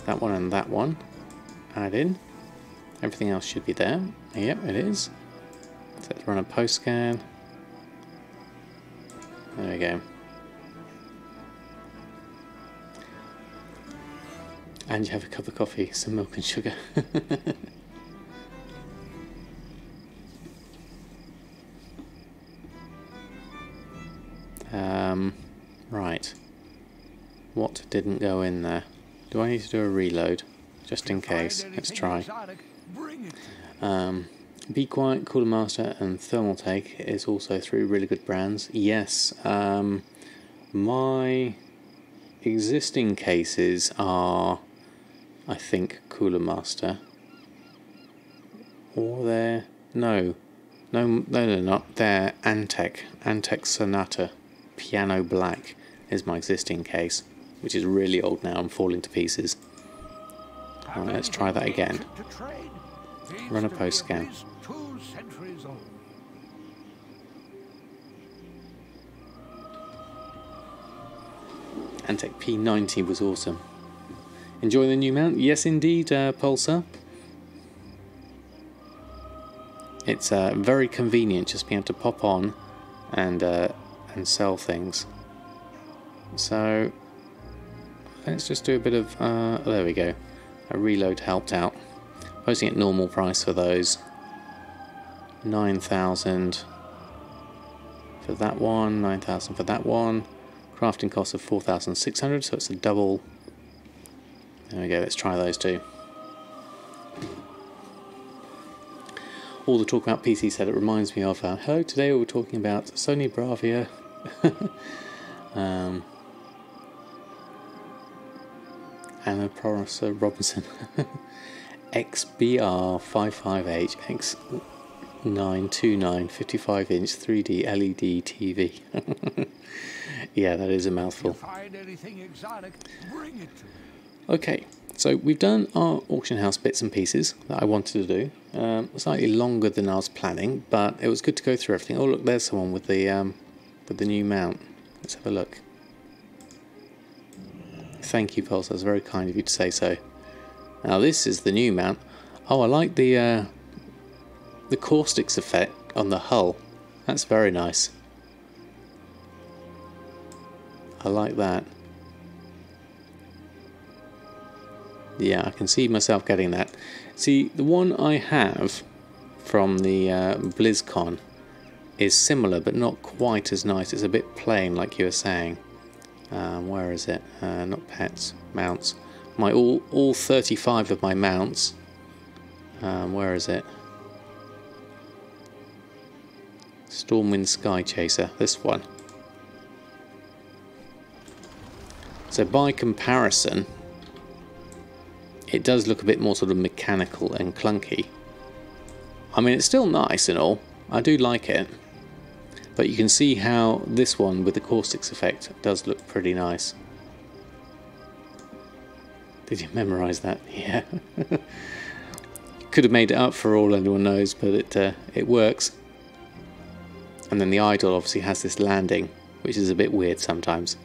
Speaker 1: That one and that one. Add in. Everything else should be there. Yep, it is. So let's run a post scan. There we go. And you have a cup of coffee, some milk and sugar. Right. What didn't go in there? Do I need to do a reload? Just in case. Let's try. Be Quiet, Cooler Master and Thermal Take is also 3 really good brands. Yes, my existing cases are, I think, Cooler Master. Or they're... No, they're not. They're Antec Sonata Piano Black is my existing case, which is really old now and falling to pieces. Alright, let's try that again. Run a post scan. Antec P90 was awesome. Enjoy the new mount? Yes, indeed, Pulsar. It's very convenient just being able to pop on and sell things. So let's just do a bit of there we go. A reload helped out. Posting at normal price for those. 9,000 for that one, 9,000 for that one. Crafting cost of 4,600, so it's a double. There we go, let's try those two. All the talk about PC setup reminds me of hello, today we're talking about Sony Bravia. Anna Professor Robinson. XBR55H X929 55-inch 3D LED TV. Yeah, that is a mouthful. Okay, so we've done our auction house bits and pieces that I wanted to do. Slightly longer than I was planning, but it was good to go through everything. Oh look, there's someone with the new mount. Let's have a look. Thank you, Pulse. That's very kind of you to say so. Now this is the new mount. Oh, I like the caustics effect on the hull. That's very nice. I like that. Yeah, I can see myself getting that. See, the one I have from the BlizzCon is similar, but not quite as nice. It's a bit plain, like you were saying. Where is it? Not pets, mounts. My all 35 of my mounts. Where is it? Stormwind Sky Chaser. This one. So by comparison, it does look a bit more sort of mechanical and clunky. I mean, it's still nice and all. I do like it. But you can see how this one with the caustics effect does look pretty nice. Did you memorise that? Yeah. Could have made it up for all anyone knows, but it works. And then the idol obviously has this landing, which is a bit weird sometimes.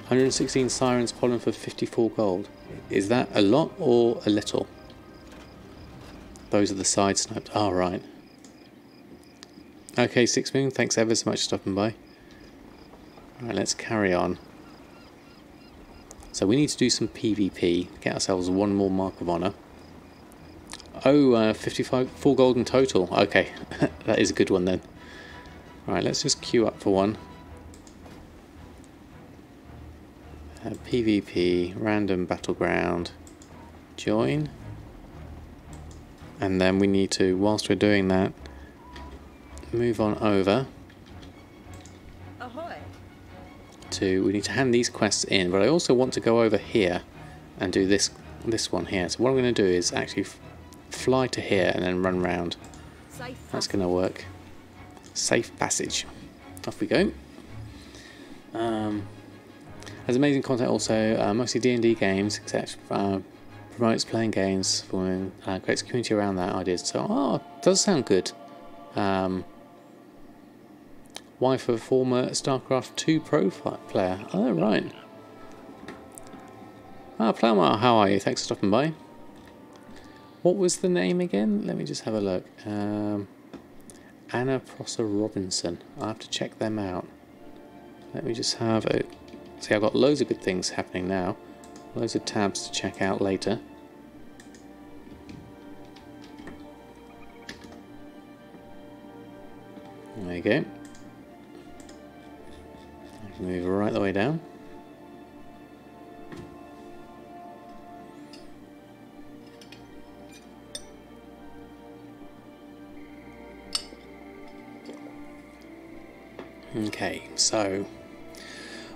Speaker 1: 116 sirens pollen for 54 gold. Is that a lot or a little? Those are the side snipes. Oh, right. Okay, Six Moon, thanks ever so much for stopping by. Alright, let's carry on. So we need to do some PvP, get ourselves one more Mark of Honour. Oh, 4 gold in total. Okay, that is a good one then. Alright, let's just queue up for one. PvP, random battleground, join. And then we need to, whilst we're doing that, move on over.
Speaker 2: Ahoy.
Speaker 1: We need to hand these quests in, but I also want to go over here and do this one here. So what I'm going to do is actually fly to here and then run round. That's going to work. Safe passage. Off we go. Has amazing content also, mostly D&D games, except promotes playing games, for creates a community around that ideas. So, it does sound good. Wife of a former StarCraft 2 pro player. Oh, right. Plowmar, how are you? Thanks for stopping by. What was the name again? Let me just have a look. Anna Prosser Robinson. I'll have to check them out. Let me just have a... See, I've got loads of good things happening now. Loads of tabs to check out later. There you go. I can move right the way down. Okay, so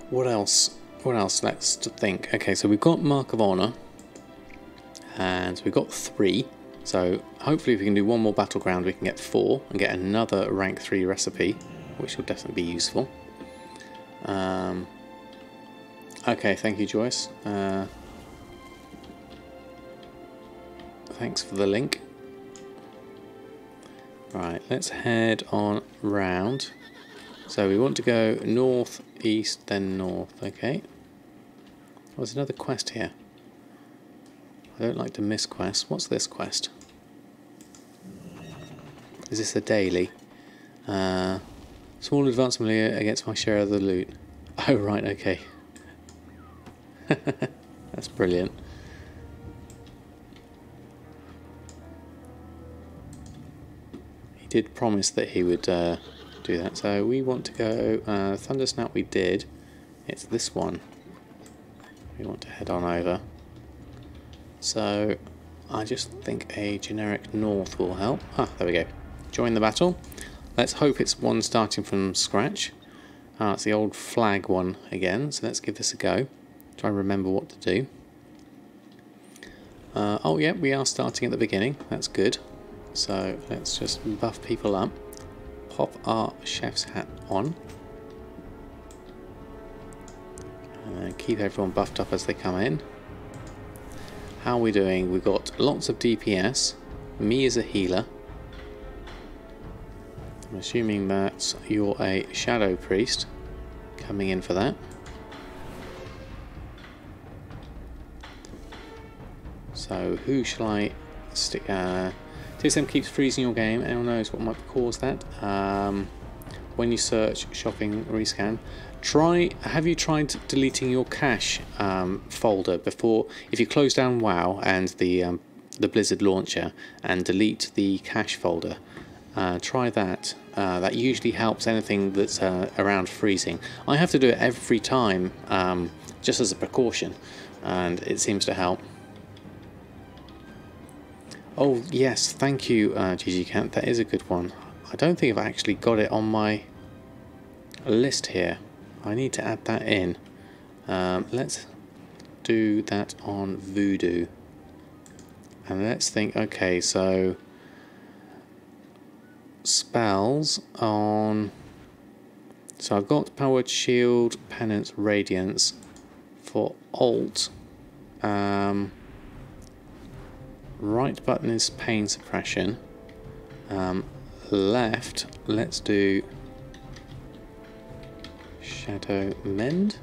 Speaker 1: what else? What else? Let's think. Okay, so we've got Mark of Honour, and we've got 3. So hopefully, if we can do one more battleground, we can get 4 and get another rank 3 recipe, which will definitely be useful. Okay, thank you, Joyce. Thanks for the link. Right, let's head on round. So we want to go north, east, then north. Okay. Oh, there's another quest here. I don't like to miss quests. What's this quest? Is this a daily? Small advance milieu against my share of the loot. Oh, right, okay. That's brilliant. He did promise that he would do that. So we want to go Thunder Snout we did. It's this one. We want to head on over. So I just think a generic north will help. Ah, there we go. Join the battle. Let's hope it's one starting from scratch. It's the old flag one again, so let's give this a go. Try and remember what to do. Oh yeah, we are starting at the beginning. That's good. So let's just buff people up. Pop our chef's hat on. And keep everyone buffed up as they come in. How are we doing? We've got lots of DPS. Me as a healer. I'm assuming that you're a Shadow Priest coming in for that. So who shall I stick? TSM keeps freezing your game. Anyone knows what might cause that? When you search shopping rescan, have you tried deleting your cache folder before? If you close down WoW and the Blizzard launcher and delete the cache folder, try that. That usually helps anything that's around freezing. I have to do it every time, just as a precaution, and it seems to help. Oh yes, thank you, GGCat. That is a good one. I don't think I've actually got it on my list here. I need to add that in. Let's do that on Voodoo. And let's think, okay, so spells on... So I've got Powered Shield, Penance, Radiance. For Alt, right button is Pain Suppression. Left, let's do Shadow Mend.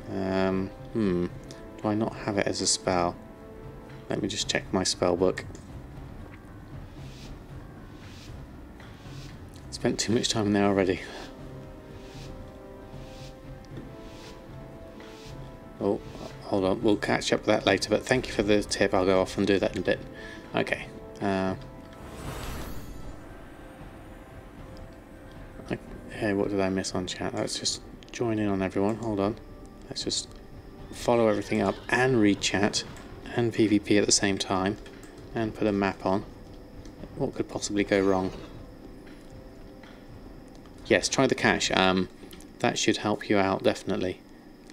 Speaker 1: Do I not have it as a spell? Let me just check my spell book. Spent too much time there already. Oh, hold on, we'll catch up with that later, but thank you for the tip. I'll go off and do that in a bit. Okay. Hey, what did I miss on chat? Let's just join in on everyone. Hold on. Let's just follow everything up and read chat and PvP at the same time and put a map on. What could possibly go wrong? Yes, try the cache. That should help you out, definitely.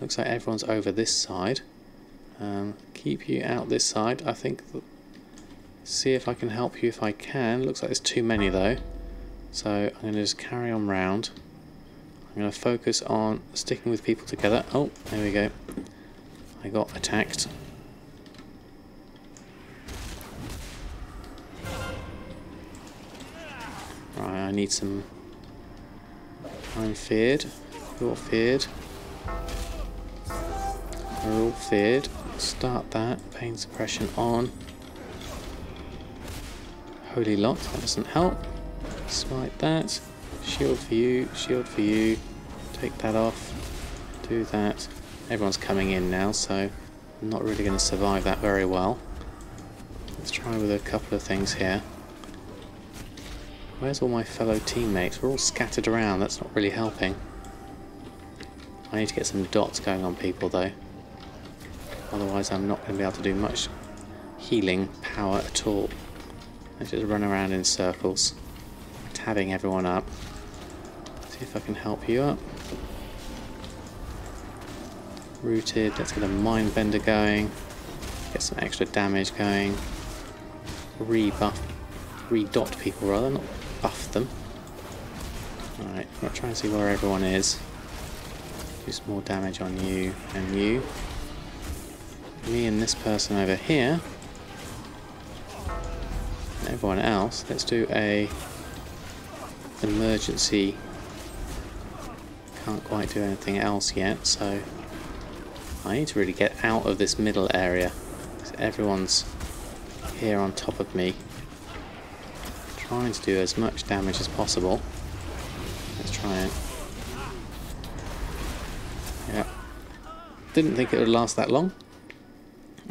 Speaker 1: Looks like everyone's over this side. Keep you out this side. I think. See if I can help you if I can. Looks like there's too many though. So I'm going to just carry on round. I'm going to focus on sticking with people together. Oh, there we go. I got attacked. Right, I need some... I'm feared. You're feared. We're all feared. Start that. Pain suppression on. Holy Lock, that doesn't help. Smite that. Shield for you. Shield for you. Take that off. Do that. Everyone's coming in now, so I'm not really going to survive that very well. Let's try with a couple of things here. Where's all my fellow teammates? We're all scattered around. That's not really helping. I need to get some dots going on people though. Otherwise I'm not going to be able to do much healing power at all. Let's just run around in circles, tabbing everyone up. See if I can help you up. Rooted, let's get a Mindbender going. Get some extra damage going. Re-dot people rather, not buff them. Alright, I'm going to try and see where everyone is. Do some more damage on you and you. Me and this person over here. And everyone else. Let's do a emergency. Can't quite do anything else yet, so I need to really get out of this middle area. Everyone's here on top of me. Trying to do as much damage as possible. Let's try it. Yeah. Didn't think it would last that long.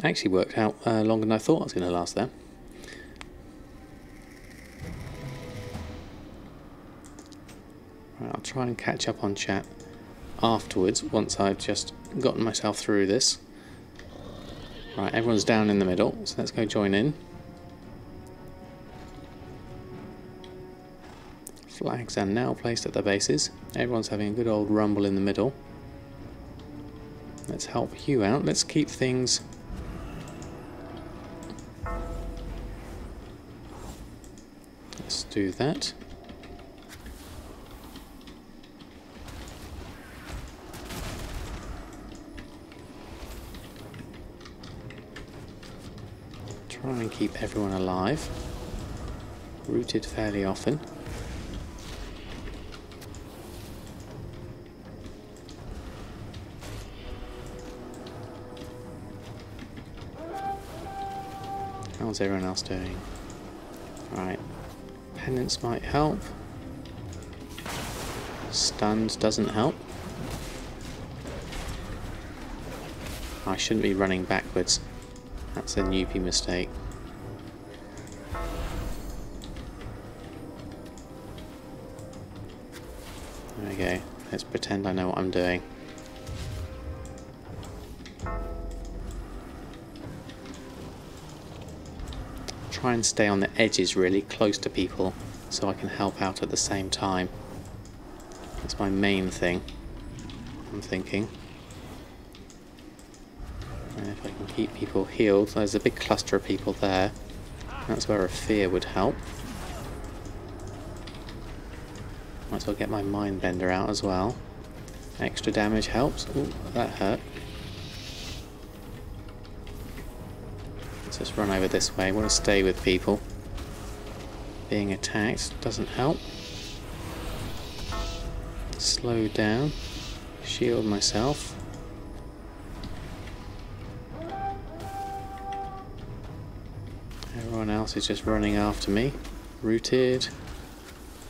Speaker 1: Actually worked out longer than I thought it was going to last there. Right, I'll try and catch up on chat afterwards once I've just gotten myself through this. Right, everyone's down in the middle, so let's go join in. Flags are now placed at their bases. Everyone's having a good old rumble in the middle. Let's help you out. Let's keep things... Let's do that. Try and keep everyone alive. Rooted fairly often. How's everyone else doing? Right. Penance might help. Stunned doesn't help. I shouldn't be running backwards. That's a newbie mistake. There we go. Let's pretend I know what I'm doing. Try and stay on the edges really close to people so I can help out at the same time. That's my main thing, I'm thinking. And if I can keep people healed, there's a big cluster of people there. That's where a fear would help. Might as well get my Mindbender out as well. Extra damage helps. Ooh, that hurt. Let's just run over this way. I want to stay with people. Being attacked doesn't help. Slow down. Shield myself. Everyone else is just running after me. Rooted.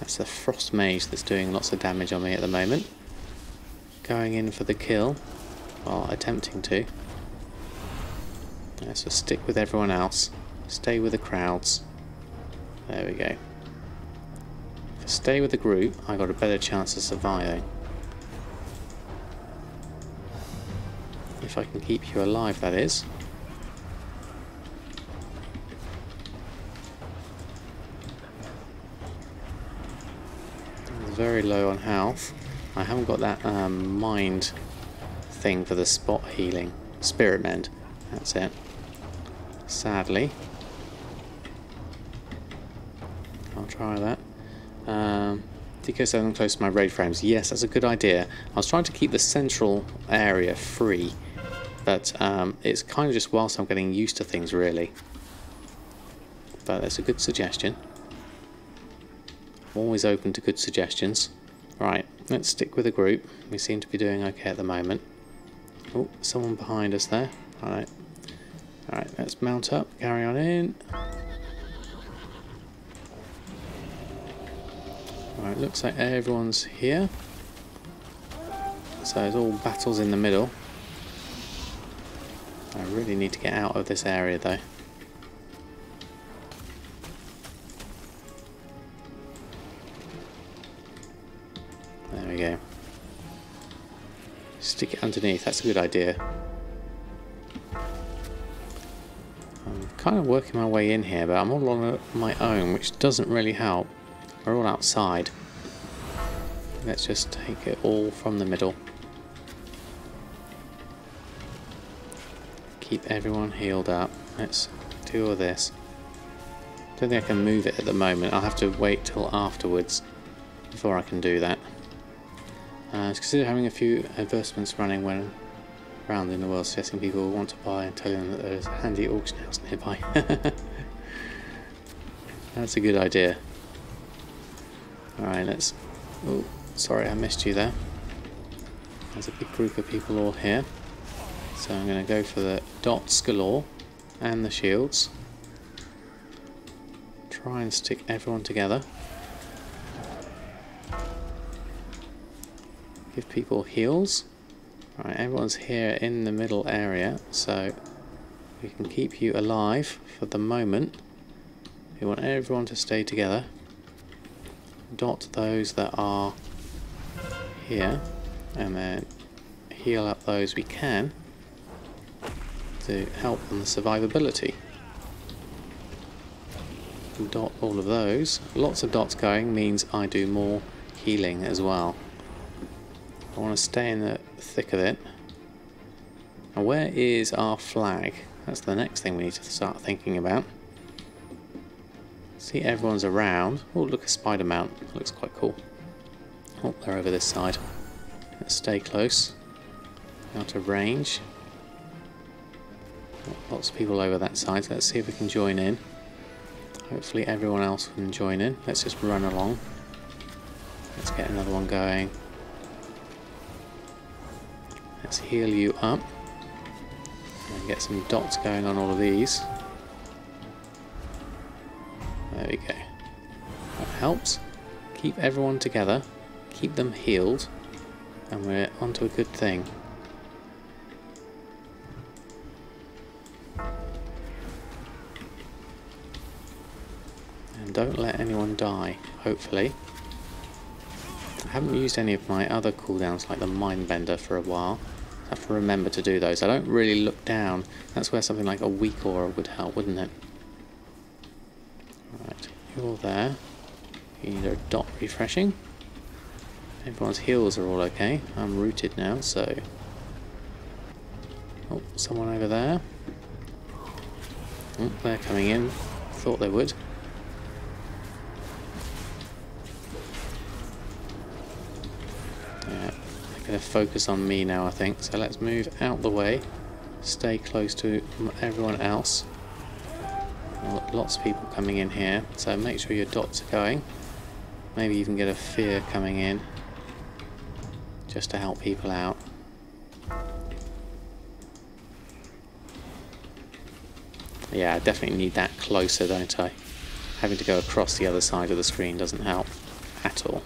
Speaker 1: That's the Frost Mage that's doing lots of damage on me at the moment. Going in for the kill. Well, attempting to. Let's just stick with everyone else. Stay with the crowds. There we go. If I stay with the group, I got a better chance of surviving. If I can keep you alive, that is. Very low on health. I haven't got that mind thing for the spot healing. Spirit Mend. That's it. Sadly. I'll try that. DK7 close to my raid frames. Yes, that's a good idea. I was trying to keep the central area free, but it's kind of just whilst I'm getting used to things, really. But that's a good suggestion. Always open to good suggestions. Right, let's stick with the group. We seem to be doing okay at the moment. Oh, someone behind us there. Alright. Alright, let's mount up, carry on in. Alright, looks like everyone's here. So it's all battles in the middle. I really need to get out of this area though. There we go. Stick it underneath, that's a good idea. I'm kind of working my way in here, but I'm all on my own, which doesn't really help. We're all outside. Let's just take it all from the middle. Keep everyone healed up. Let's do all this. Don't think I can move it at the moment. I'll have to wait till afterwards before I can do that. Consider having a few advertisements running when around in the world, suggesting people want to buy and telling them that there's a handy auction house nearby. That's a good idea. Alright, let's... Oh, sorry, I missed you there. There's a big group of people all here. So I'm going to go for the dots galore and the shields. Try and stick everyone together. Give people heals. Right, everyone's here in the middle area, so we can keep you alive for the moment. We want everyone to stay together. Dot those that are here, and then heal up those we can to help on the survivability. Dot all of those. Lots of dots going means I do more healing as well. I want to stay in the thick of it. Now, where is our flag? That's the next thing we need to start thinking about. See, everyone's around. Oh, look, a spider mount. That looks quite cool. Oh, they're over this side. Let's stay close. Out of range. Oh, lots of people over that side. So let's see if we can join in. Hopefully everyone else can join in. Let's just run along. Let's get another one going. Let's heal you up and get some dots going on all of these. There we go. That helps. Keep everyone together, keep them healed, and we're onto a good thing. And don't let anyone die, hopefully. I haven't used any of my other cooldowns like the Mindbender for a while. I have to remember to do those. I don't really look down. That's where something like a weak aura would help, wouldn't it? Right, you're there. You need a dot refreshing. Everyone's heals are all okay. I'm rooted now, so... Oh, someone over there. Oh, they're coming in. Thought they would. Yeah, they're going to focus on me now, I think. So let's move out the way. Stay close to everyone else. Lots of people coming in here, so make sure your dots are going. Maybe even get a fear coming in, just to help people out. Yeah, I definitely need that closer, don't I? Having to go across the other side of the screen doesn't help at all.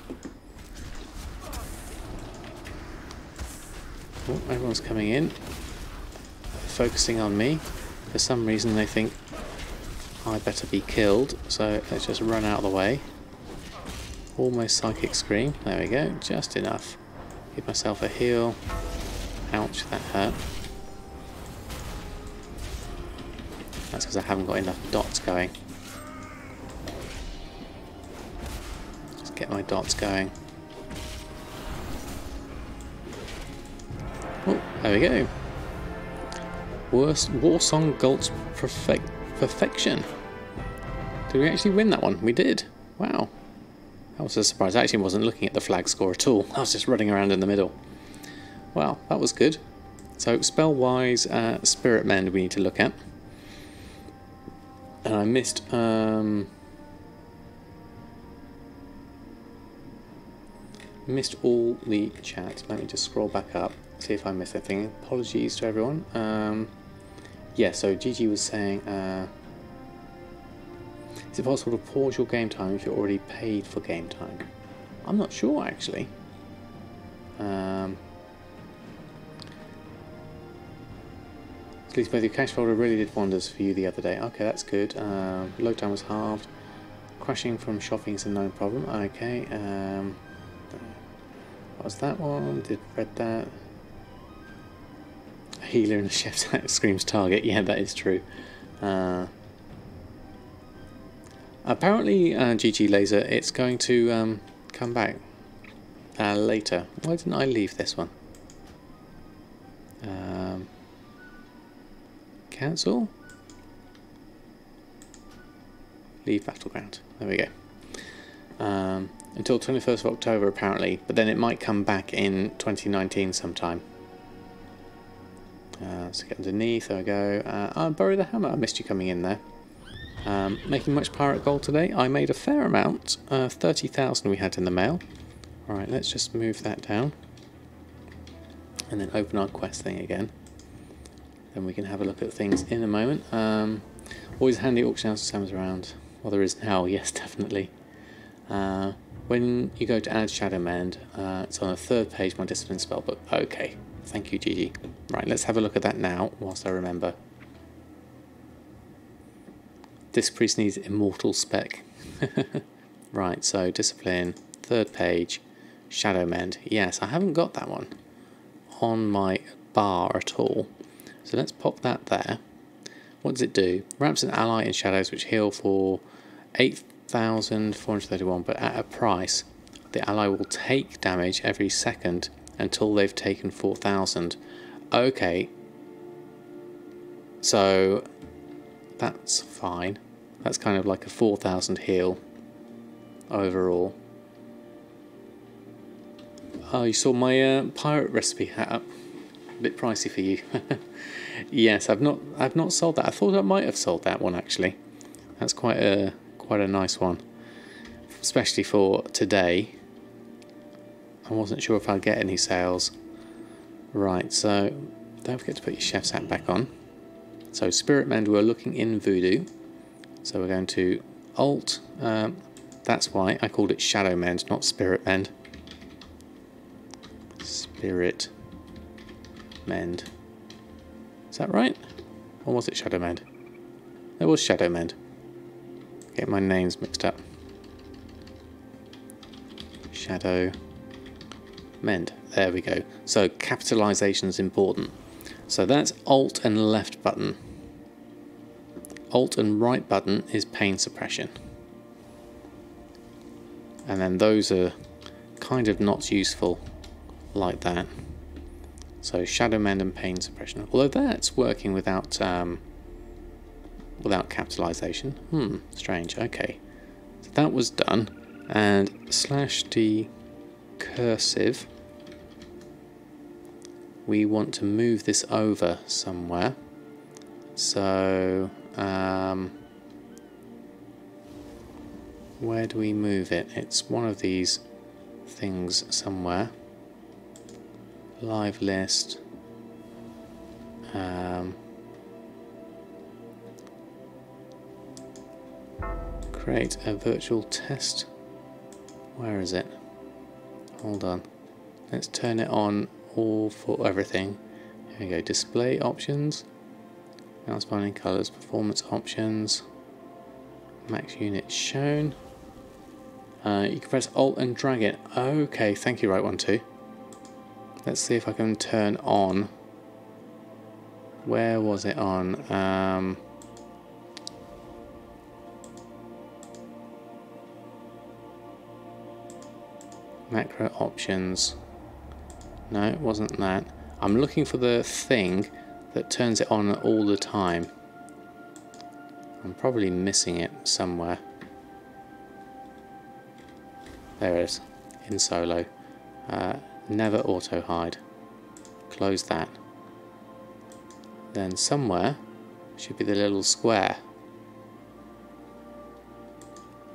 Speaker 1: Oh, everyone's coming in, focusing on me. For some reason they think I better be killed, so let's just run out of the way. Almost psychic scream. There we go, just enough. Give myself a heal. Ouch, that hurt. That's because I haven't got enough dots going. Just get my dots going. Oh, there we go. Warsong Galt's Perfection. Did we actually win that one? We did. Wow. That was a surprise. I actually wasn't looking at the flag score at all. I was just running around in the middle. Well, that was good. So, spell-wise, Spirit Mend we need to look at. And I missed... missed all the chat. Let me just scroll back up, see if I missed anything. Apologies to everyone. Yeah, so Gigi was saying... is it possible to pause your game time if you're already paid for game time? I'm not sure, actually. At least both your cash folder really did wonders for you the other day. Okay, that's good. Load time was halved. Crashing from shopping is a known problem. Okay. What was that one? Did read that. A healer in a chef's hat screams target. Yeah, that is true. Apparently, GG Laser, it's going to come back later. Why didn't I leave this one? Cancel? Leave Battleground. There we go. Until 21st of October, apparently, but then it might come back in 2019 sometime. So get underneath, there we go. Bury the Hammer, I missed you coming in there. Making much pirate gold today. I made a fair amount, 30,000 we had in the mail. Alright, let's just move that down. And then open our quest thing again. Then we can have a look at things in a moment. Always handy auction house Sam's around. Well, there is now, yes, definitely. When you go to add Shadow Mend, it's on the third page of my Discipline Spellbook. Okay, thank you, Gigi. Right, let's have a look at that now, whilst I remember. This priest needs Immortal Spec. Right, so Discipline, third page, Shadow Mend. Yes, I haven't got that one on my bar at all. So let's pop that there. What does it do? Wraps an ally in shadows which heal for 8,431, but at a price. The ally will take damage every second until they've taken 4,000. Okay. So that's fine. That's kind of like a 4,000 heal overall. Oh, you saw my pirate recipe hat up. A bit pricey for you. Yes, I've not sold that. I thought I might have sold that one actually. That's quite a nice one, especially for today. I wasn't sure if I'd get any sales. Right, so don't forget to put your chef's hat back on. So Spirit Mend, we're looking in Voodoo. So we're going to Alt. That's why I called it Shadow Mend, not Spirit Mend. Spirit Mend. Is that right? Or was it Shadow Mend? It was Shadow Mend. Get my names mixed up. Shadow Mend. There we go. So capitalization is important. So that's Alt and left button. Alt and right button is pain suppression. And then those are kind of not useful like that. So Shadow Mend and Pain Suppression. Although that's working without without capitalization. Strange. Okay. So that was done. And /d cursive. We want to move this over somewhere. So where do we move it? It's one of these things somewhere. Live list. Create a virtual test. Where is it? Hold on. Let's turn it on all for everything. Here we go. Display options. Outlining colors. Performance options. Max units shown. You can press Alt and drag it. Okay, thank you, Right One Two. Let's see if I can turn on. Where was it on? Macro options. No, it wasn't that. I'm looking for the thing that turns it on all the time. I'm probably missing it somewhere. There it is, in solo. Never auto hide. Close that. Then somewhere should be the little square.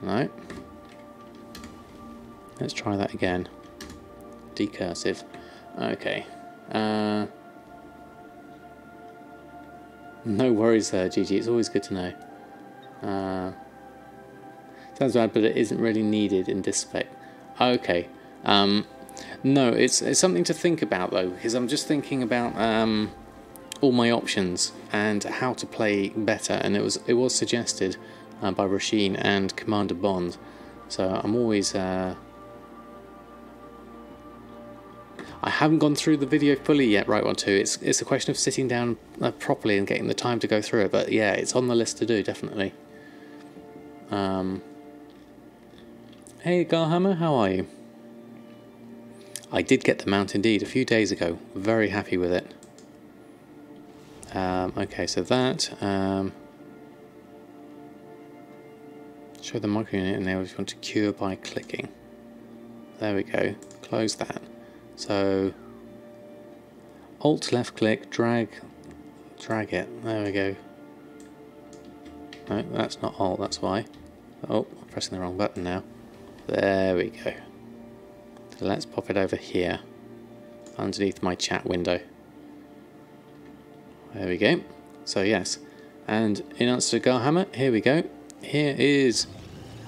Speaker 1: No. Let's try that again. Decursive. Okay. No worries there, GG. It's always good to know. Sounds bad, but it isn't really needed in this spec. Okay. No, it's something to think about though, because I'm just thinking about all my options and how to play better, and it was suggested by Rasheen and Commander Bond. So I'm always I haven't gone through the video fully yet, Right One Two. It's a question of sitting down properly and getting the time to go through it. But yeah, it's on the list to do, definitely. Hey Garhammer, how are you? I did get the mount indeed a few days ago. Very happy with it. Okay, so that show the micro unit, and now we want to cure by clicking. There we go. Close that. So Alt left click, drag it. There we go. No, that's not Alt, that's why. Oh, I'm pressing the wrong button now. There we go. So let's pop it over here, underneath my chat window. There we go. So yes, and in answer to Garhammer, here we go. Here is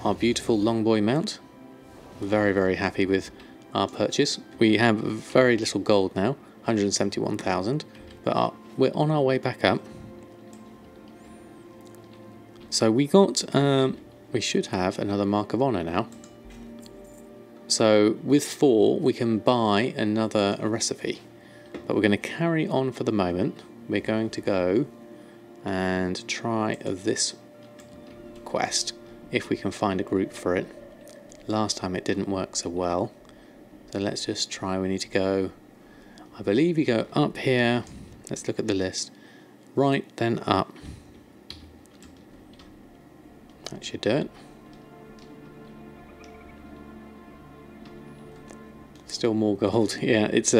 Speaker 1: our beautiful Longboy mount. Very, very happy with our purchase. We have very little gold now, 171,000, but we're on our way back up. So we got, we should have another Mark of Honor now. So with 4 we can buy another recipe, but we're going to carry on for the moment. We're going to go and try this quest if we can find a group for it. Last time it didn't work so well. So let's just try. We need to go, I believe you go up here. Let's look at the list. Right, then up. That should do it. Still more gold. Yeah, it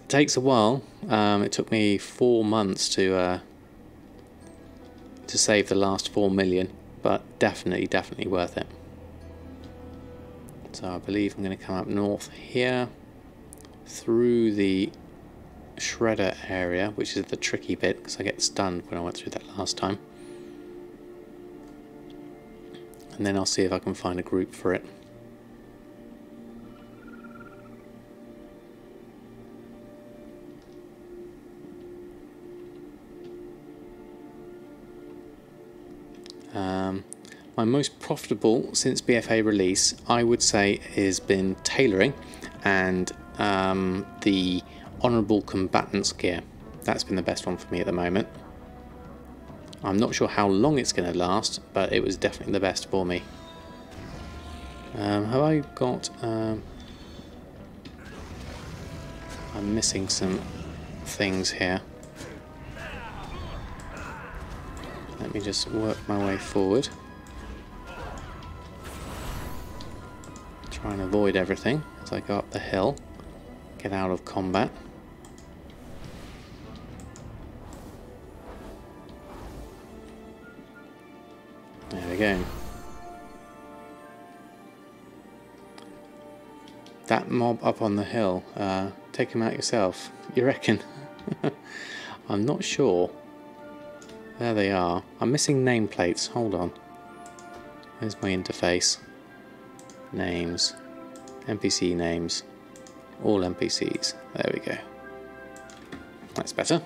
Speaker 1: takes a while. It took me 4 months to save the last 4 million, but definitely worth it. So I believe I'm going to come up north here through the shredder area, which is the tricky bit because I get stunned when I went through that last time. And then I'll see if I can find a group for it. My most profitable since BFA release, I would say, has been tailoring and the Honourable Combatants gear. That's been the best one for me at the moment. I'm not sure how long it's going to last, but it was definitely the best for me. Have I got... I'm missing some things here. Let me just work my way forward. Try and avoid everything as I go up the hill. Get out of combat. There we go. That mob up on the hill, take him out yourself, you reckon? I'm not sure. There they are. I'm missing nameplates, hold on. There's my interface. Names. NPC names. All NPCs. There we go. That's better.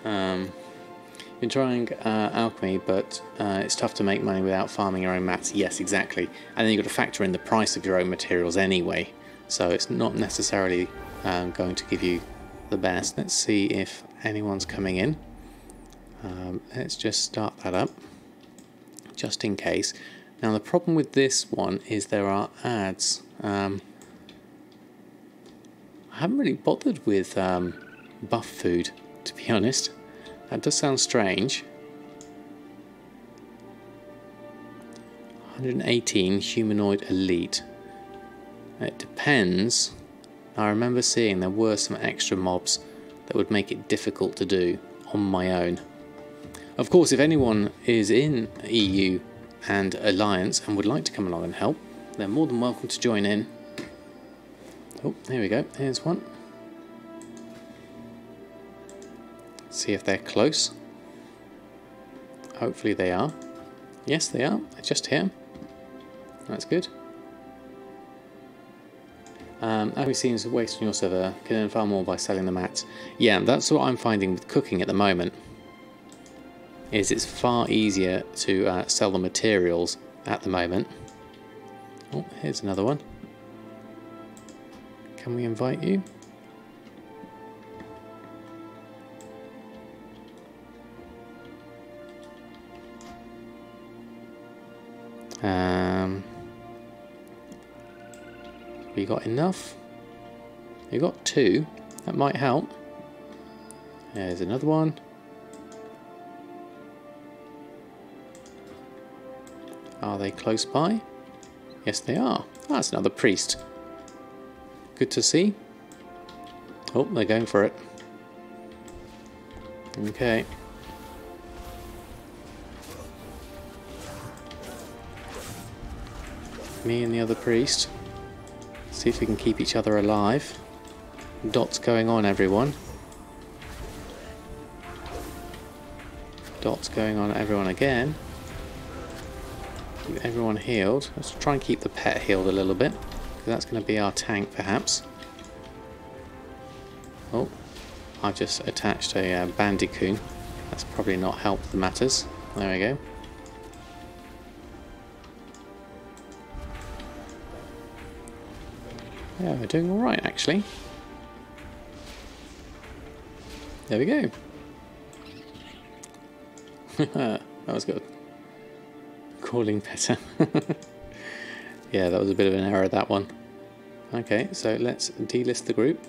Speaker 1: Been trying alchemy, but it's tough to make money without farming your own mats. Yes, exactly. And then you've got to factor in the price of your own materials anyway. So it's not necessarily going to give you the best. Let's see if anyone's coming in. Let's just start that up, just in case. Now the problem with this one is there are ads. I haven't really bothered with buff food, to be honest. That does sound strange. 118 humanoid elite. It depends. I remember seeing there were some extra mobs that would make it difficult to do on my own. Of course, if anyone is in EU and Alliance and would like to come along and help, they're more than welcome to join in. Oh, here we go. Here's one. See if they're close. Hopefully they are. Yes, they are. They're just here. That's good. Alchemy seems a waste on your server. Can earn far more by selling the mats. Yeah, that's what I'm finding with cooking at the moment. Is it's far easier to sell the materials at the moment. Oh, here's another one. Can we invite you? We got enough? We got 2. That might help. There's another one. Are they close by? Yes, they are. Oh, that's another priest. Good to see. Oh, they're going for it. Okay. Me and the other priest. See if we can keep each other alive. Dots going on, everyone. Dots going on, everyone again. Keep everyone healed. Let's try and keep the pet healed a little bit, because that's going to be our tank, perhaps. Oh, I've just attached a bandicoot. That's probably not helped the matters. There we go. Yeah, we're doing alright, actually. There we go. That was good. Calling better. Yeah, that was a bit of an error, that one. Okay, so let's delist the group.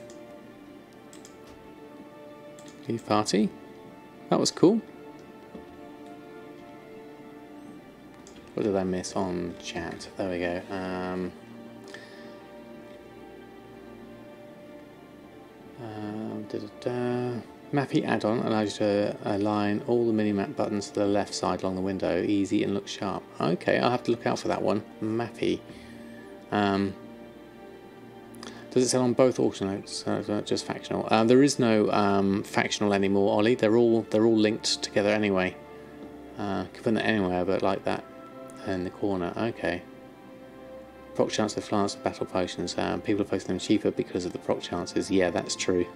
Speaker 1: Leave party. That was cool. What did I miss on chat? There we go. Mappy add-on allows you to align all the mini-map buttons to the left side along the window. Easy and looks sharp. Okay, I'll have to look out for that one. Mappy. Does it sell on both auction notes? Just factional. There is no factional anymore, Ollie. They're all linked together anyway. Can put that anywhere, but like that in the corner. Okay. Proc chance of flasks, battle potions. People are posting them cheaper because of the proc chances. Yeah, that's true.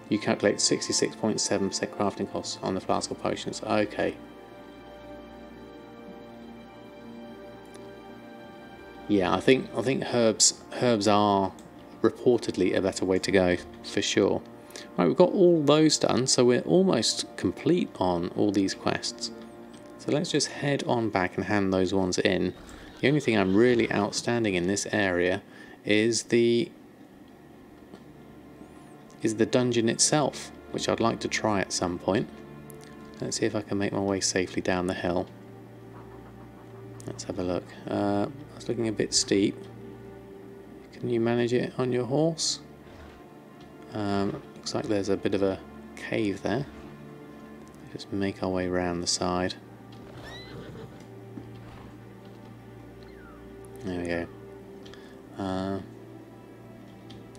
Speaker 1: You calculate 66.7% crafting costs on the flask of potions. Okay. Yeah, I think herbs are reportedly a better way to go for sure. Right, we've got all those done, so we're almost complete on all these quests. So let's just head on back and hand those ones in. The only thing I'm really outstanding in this area is the dungeon itself, which I'd like to try at some point. Let's see if I can make my way safely down the hill. Let's have a look. It's looking a bit steep. Can you manage it on your horse? Looks like there's a bit of a cave there. Just make our way around the side. There we go.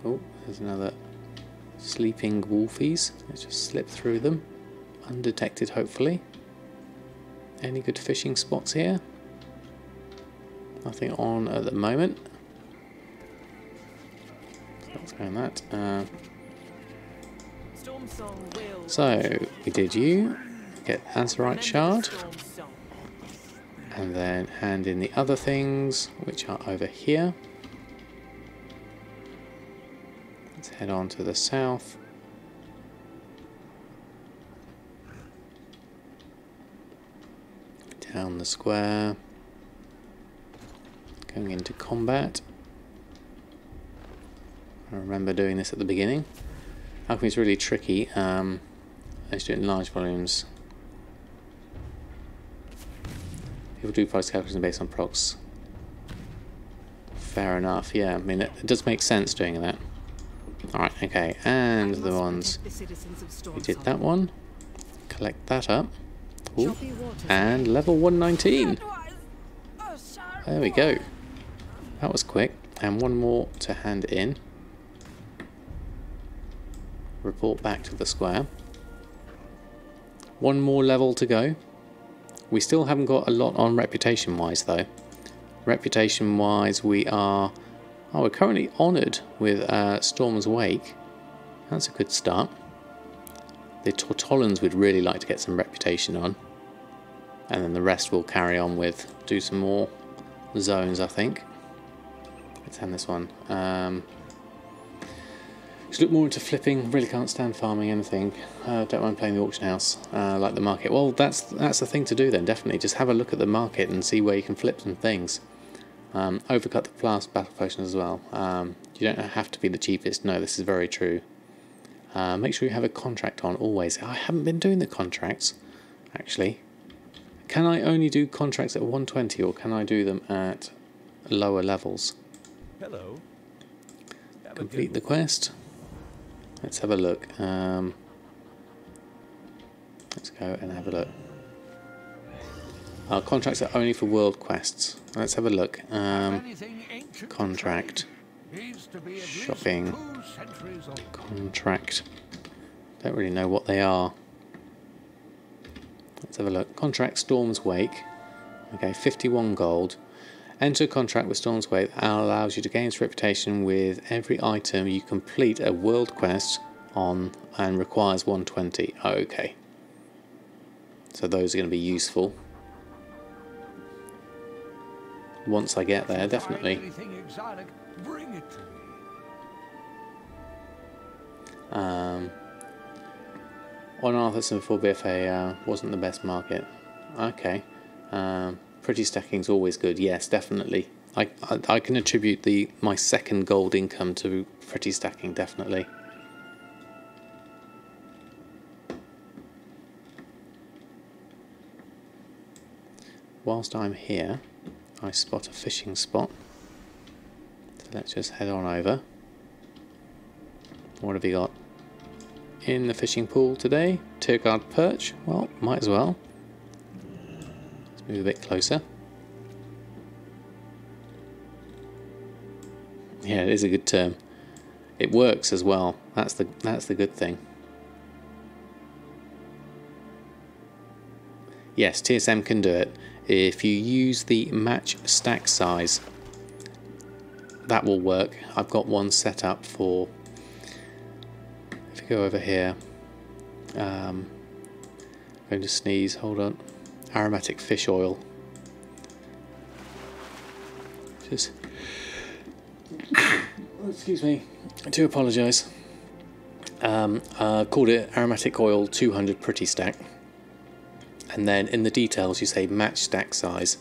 Speaker 1: Oh, there's another sleeping wolfies. Let's just slip through them. Undetected, hopefully. Any good fishing spots here? Nothing on at the moment. Let's go on that. So, we did you. Get Azeroth shard. And then hand in the other things, which are over here. Let's head on to the south. Down the square. Going into combat. I remember doing this at the beginning. Alchemy is really tricky. I used to do it in large volumes. People do price calculation based on procs. Fair enough, yeah. I mean, it does make sense doing that. Alright, okay. And the ones... We did that one. Collect that up. Ooh. And level 119. There we go. That was quick. And one more to hand in. Report back to the square. One more level to go. We still haven't got a lot on reputation wise though. Reputation wise we are... Oh, we're currently honoured with Storm's Wake. That's a good start. The Tortollans would really like to get some reputation on. And then the rest will carry on with... Do some more zones, I think. Let's hand this one. Just look more into flipping. Really can't stand farming anything. Don't mind playing the auction house. Like the market. Well, that's the thing to do then. Definitely, just have a look at the market and see where you can flip some things. Overcut the flask battle potions as well. You don't have to be the cheapest. No, this is very true. Make sure you have a contract on always. I haven't been doing the contracts actually. Can I only do contracts at 120 or can I do them at lower levels?
Speaker 4: Hello.
Speaker 1: Complete the quest. Let's have a look. Let's go and have a look. Our contracts are only for world quests. Let's have a look. Contract. Shopping. Contract. Don't really know what they are. Let's have a look. Contract Storm's Wake. Okay, 51 gold. Enter a contract with Storm's Wake that allows you to gain its reputation with every item you complete a world quest on and requires 120. Okay. So those are going to be useful. Once I get there, definitely. On Arthurson for BFA wasn't the best market. Okay. Pretty stacking's always good. Yes, definitely. I can attribute my second gold income to pretty stacking, definitely. Whilst I'm here, I spot a fishing spot. So let's just head on over. What have we got in the fishing pool today? Tier guard perch. Well, might as well. Let's move a bit closer. Yeah, it is a good term. It works as well. That's the good thing. Yes, TSM can do it. If you use the match stack size, that will work. I've got one set up for, if you go over here, going to sneeze, hold on, aromatic fish oil. Just, excuse me, I do apologise. Called it aromatic oil 200 pretty stack. And then in the details you say match stack size,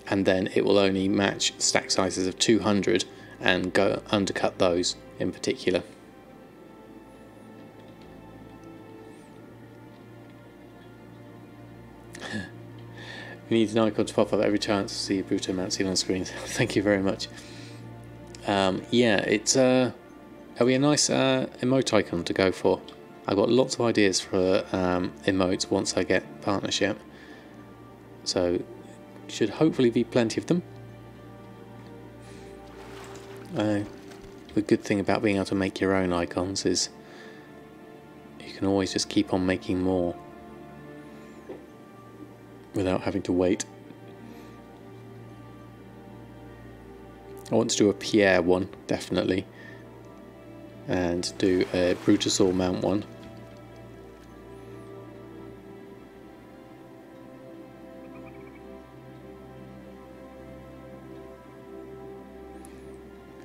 Speaker 1: and then it will only match stack sizes of 200 and go undercut those in particular. You need an icon to pop up every chance to see a Bruto mount seen on screen. Thank you very much. Yeah, it's it'll be a nice emote icon to go for. I've got lots of ideas for emotes once I get partnership, so should hopefully be plenty of them. The good thing about being able to make your own icons is you can always just keep on making more without having to wait. I want to do a Pierre one, definitely, and do a Brutosaur mount one.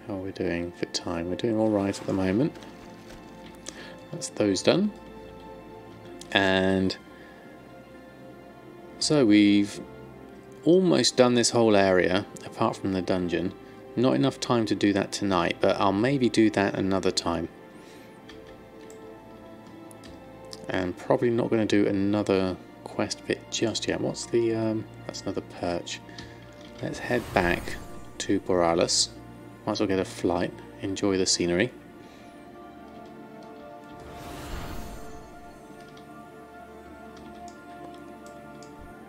Speaker 1: How are we doing for time? We're doing alright at the moment. That's those done. And so we've almost done this whole area, apart from the dungeon. Not enough time to do that tonight, but I'll maybe do that another time. And probably not going to do another quest bit just yet. What's the... that's another perch. Let's head back to Borealis. Might as well get a flight, enjoy the scenery.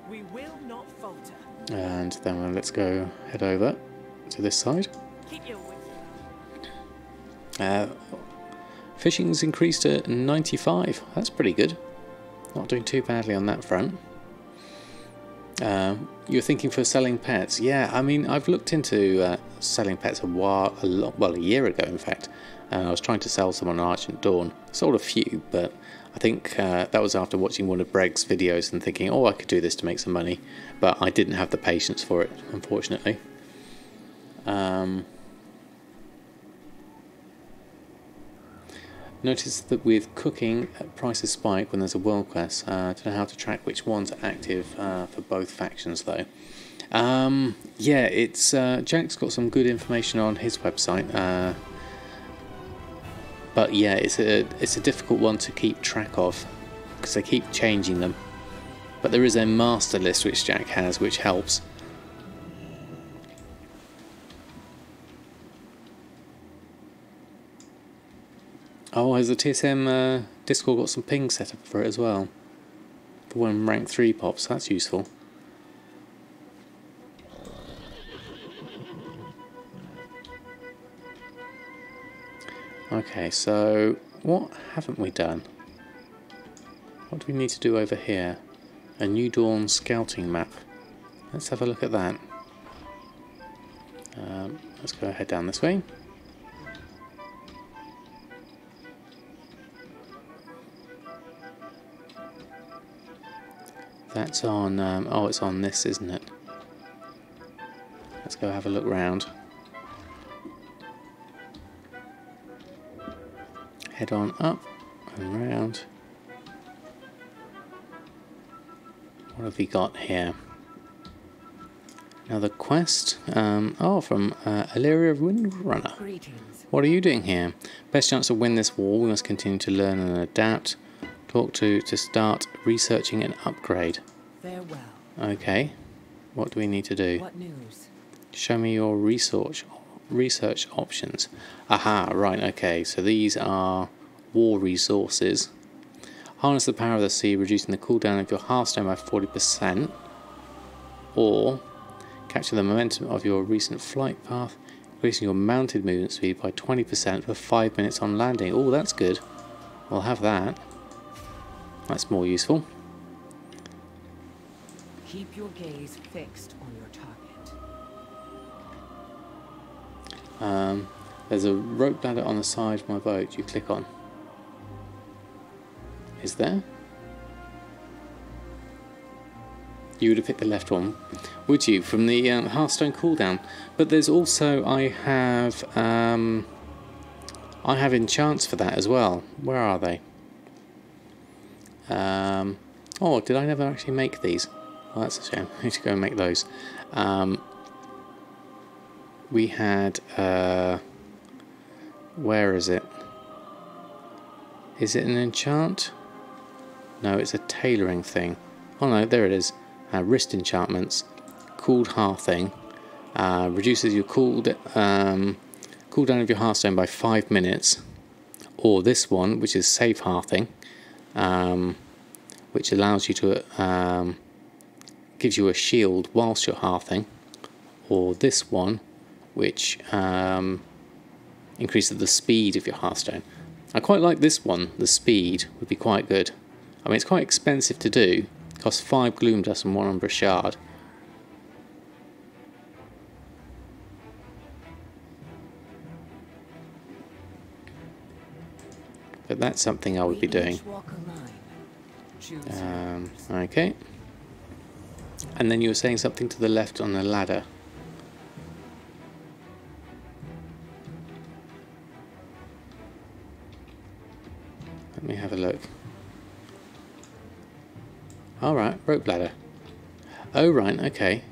Speaker 4: We will not falter.
Speaker 1: And then let's go head over to this side.
Speaker 4: Keep your
Speaker 1: Fishing's increased to 95. That's pretty good. Not doing too badly on that front. You're thinking for selling pets? Yeah, I mean, I've looked into selling pets a year ago, in fact. I was trying to sell some on Argent Dawn. Sold a few, but I think that was after watching one of Breg's videos and thinking, oh, I could do this to make some money. But I didn't have the patience for it, unfortunately. Notice that with cooking, prices spike when there's a world quest. I don't know how to track which ones are active for both factions, though. Yeah, it's Jack's got some good information on his website, but yeah, it's a difficult one to keep track of because they keep changing them. But there is a master list which Jack has, which helps. Oh, has the TSM Discord got some ping set up for it as well? For when rank 3 pops, that's useful. Okay, so what haven't we done? What do we need to do over here? A New Dawn scouting map. Let's have a look at that. Let's go ahead down this way. That's on, oh, it's on this, isn't it? Let's go have a look round. Head on up and round. What have we got here? Another quest. Oh, from Illyria Windrunner.
Speaker 4: greetings.
Speaker 1: What are you doing here? Best chance to win this war, we must continue to learn and adapt. Talk to start researching an upgrade.
Speaker 4: Farewell.
Speaker 1: Okay. What do we need to do?
Speaker 4: What news?
Speaker 1: Show me your research options. Aha, right, okay. So these are war resources. Harness the power of the sea, reducing the cooldown of your Hearthstone by 40%. Or capture the momentum of your recent flight path, increasing your mounted movement speed by 20% for 5 minutes on landing. Oh, that's good. We'll have that. That's more useful.
Speaker 4: Keep your gaze fixed on your target.
Speaker 1: There's a rope ladder on the side of my boat you click on. Is there? You would have picked the left one, would you, from the Hearthstone cooldown? But there's also, I have enchants for that as well. Where are they? Oh, did I never actually make these? Oh, that's a shame. I need to go and make those. We had... where is it? Is it an enchant? No, it's a tailoring thing. Oh no, there it is. Wrist enchantments. Cooled Hearthing. Reduces your cooldown of your Hearthstone by 5 minutes. Or this one, which is Safe Hearthing, which allows you to gives you a shield whilst you're hearthing. Or this one, which increases the speed of your Hearthstone. I quite like this one. The speed would be quite good. I mean, it's quite expensive to do. It costs 5 Gloom Dust and 1 Umbra Shard. But that's something I would be doing. Okay. And then you were saying something to the left on the ladder. Let me have a look. Alright, rope ladder. Oh, right, okay.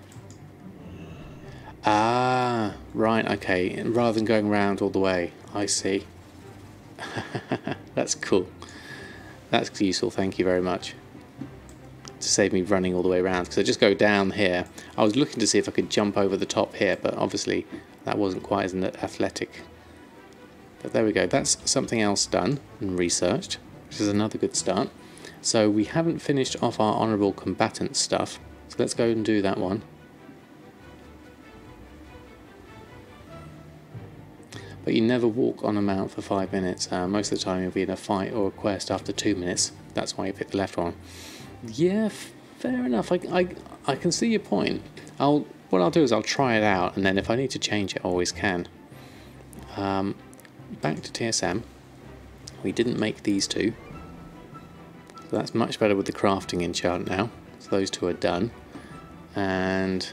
Speaker 1: Ah, right, okay. Rather than going round all the way, I see. That's cool. That's useful, thank you very much. To save me running all the way around, because I just go down here. I was looking to see if I could jump over the top here, but obviously that wasn't quite as athletic. But there we go, that's something else done and researched, which is another good start. So we haven't finished off our honourable combatant stuff, so let's go and do that one. But you never walk on a mount for 5 minutes. Most of the time you'll be in a fight or a quest after 2 minutes. That's why you pick the left one. Yeah, fair enough. I can see your point. What I'll do is I'll try it out, and then if I need to change it, I always can. Back to TSM. We didn't make these two. So that's much better with the crafting enchant now. So those two are done. And...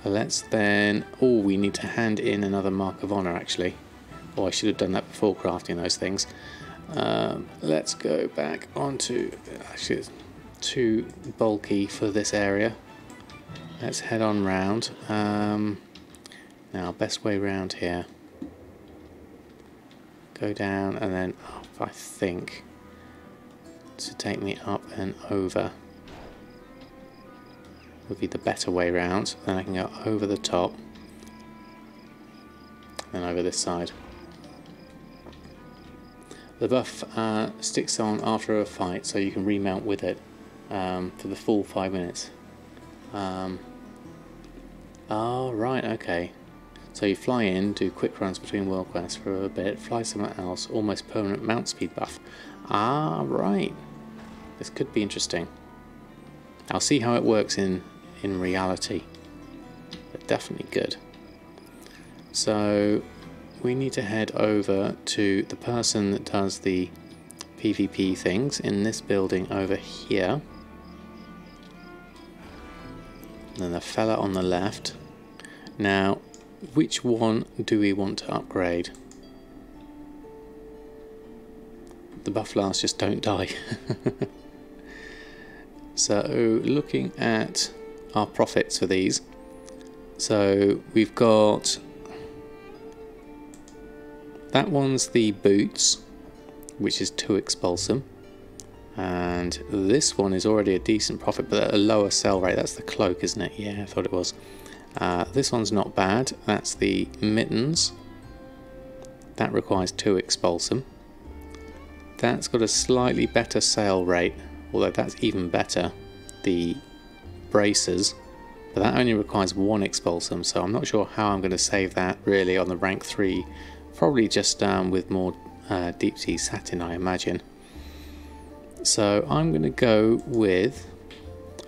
Speaker 1: let's then... oh, we need to hand in another Mark of Honour, actually. Oh, I should have done that before crafting those things. Let's go back onto... actually, it's too bulky for this area. Let's head on round. Now, best way round here. Go down and then up, I think. To take me up and over would be the better way round. Then I can go over the top and over this side. The buff sticks on after a fight, so you can remount with it for the full 5 minutes. Oh, right, okay. So you fly in, do quick runs between world quests for a bit, fly somewhere else, almost permanent mount speed buff. Ah, right. This could be interesting. I'll see how it works in reality, but definitely good. So we need to head over to the person that does the PvP things in this building over here. And then the fella on the left. Now, which one do we want to upgrade? The bufflars just don't die. So, looking at our profits for these. So, we've got... that one's the boots, which is 2 expulsum. And this one is already a decent profit, but at a lower sell rate. That's the cloak, isn't it? Yeah, I thought it was. This one's not bad. That's the mittens. That requires 2 expulsum. That's got a slightly better sale rate, although that's even better. The braces, but that only requires 1 expulsum, so I'm not sure how I'm going to save that really on the rank 3. Probably just with more deep sea satin, I imagine. So I'm going to go with,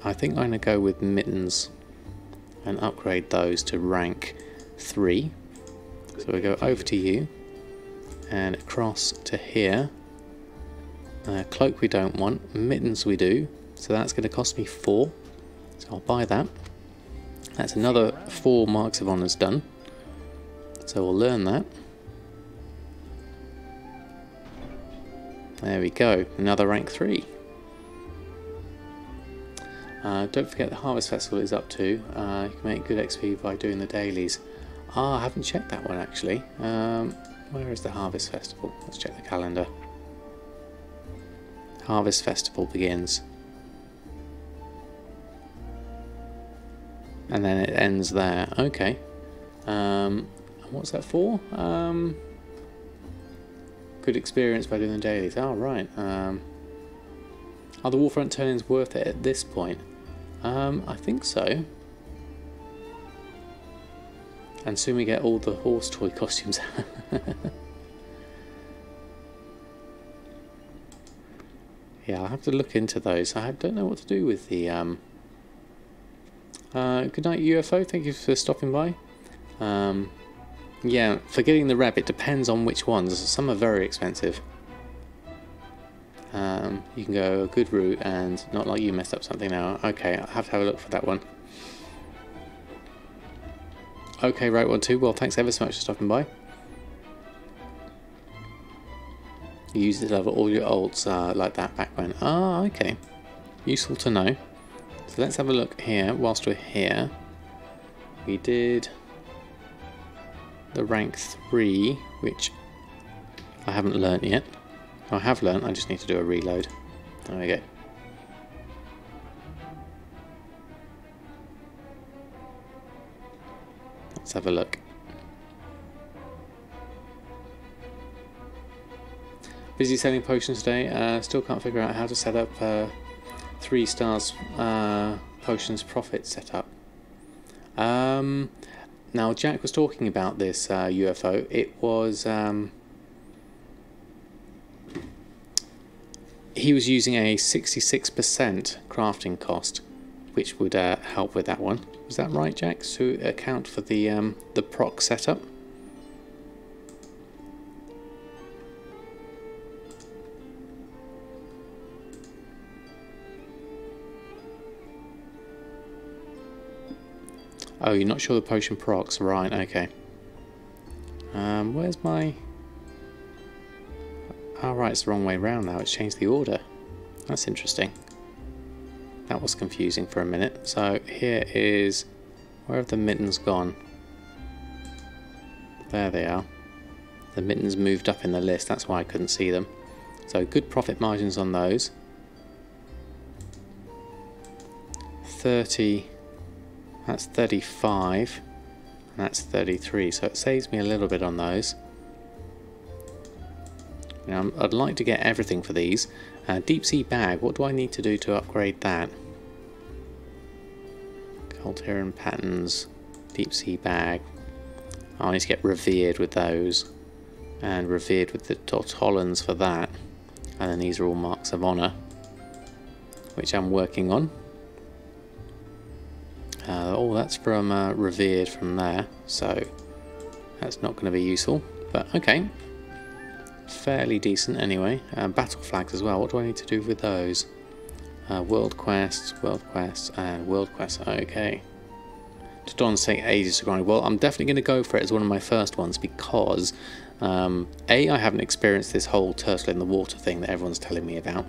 Speaker 1: I think I'm going to go with mittens and upgrade those to rank 3. So we go over to you and across to here. Cloak we don't want, mittens we do, so that's going to cost me 4. So I'll buy that. That's another 4 marks of honours done. So we'll learn that. There we go, another rank 3. Don't forget the Harvest Festival is up too. You can make good XP by doing the dailies. I haven't checked that one actually. Where is the Harvest Festival? Let's check the calendar. Harvest Festival begins. And then it ends there. Okay. What's that for? Good experience by doing the dailies. Oh, right. Are the Warfront turn-ins worth it at this point? I think so. And soon we get all the horse toy costumes. Yeah, I'll have to look into those. I don't know what to do with the... good night, UFO. Thank you for stopping by. Yeah, for getting the rabbit depends on which ones. Some are very expensive. You can go a good route and not like you messed up something now. Okay, I'll have to have a look for that one. Okay, right one too. Well, thanks ever so much for stopping by. You used to level all your ults like that back when. Ah, okay. Useful to know. So let's have a look here whilst we're here. We did the rank 3, which I haven't learnt yet. I have learnt, I just need to do a reload. There we go. Let's have a look. Busy selling potions today. Still can't figure out how to set up 3 stars potions profit setup. Now Jack was talking about this UFO. It was he was using a 66% crafting cost, which would help with that one. Was that right, Jack? To account for the proc setup. Oh, you're not sure the potion procs, right? Okay. Where's my? Oh, right, it's the wrong way round now. It's changed the order. That's interesting. That was confusing for a minute. So here is... Where have the mittens gone? There they are. The mittens moved up in the list. That's why I couldn't see them. So good profit margins on those. 30... That's 35. And that's 33. So it saves me a little bit on those. Now, I'd like to get everything for these. Deep sea bag, what do I need to do to upgrade that? Colterian patterns, deep sea bag. I need to get revered with those. And revered with the Tortollans for that. And then these are all marks of honour, which I'm working on. Oh, that's from revered from there, so that's not going to be useful. But okay. Fairly decent anyway. Battle flags as well. What do I need to do with those? World quests, and world quests. Okay. Dons take ages to grind. Well, I'm definitely going to go for it as one of my first ones because A, I haven't experienced this whole turtle in the water thing that everyone's telling me about,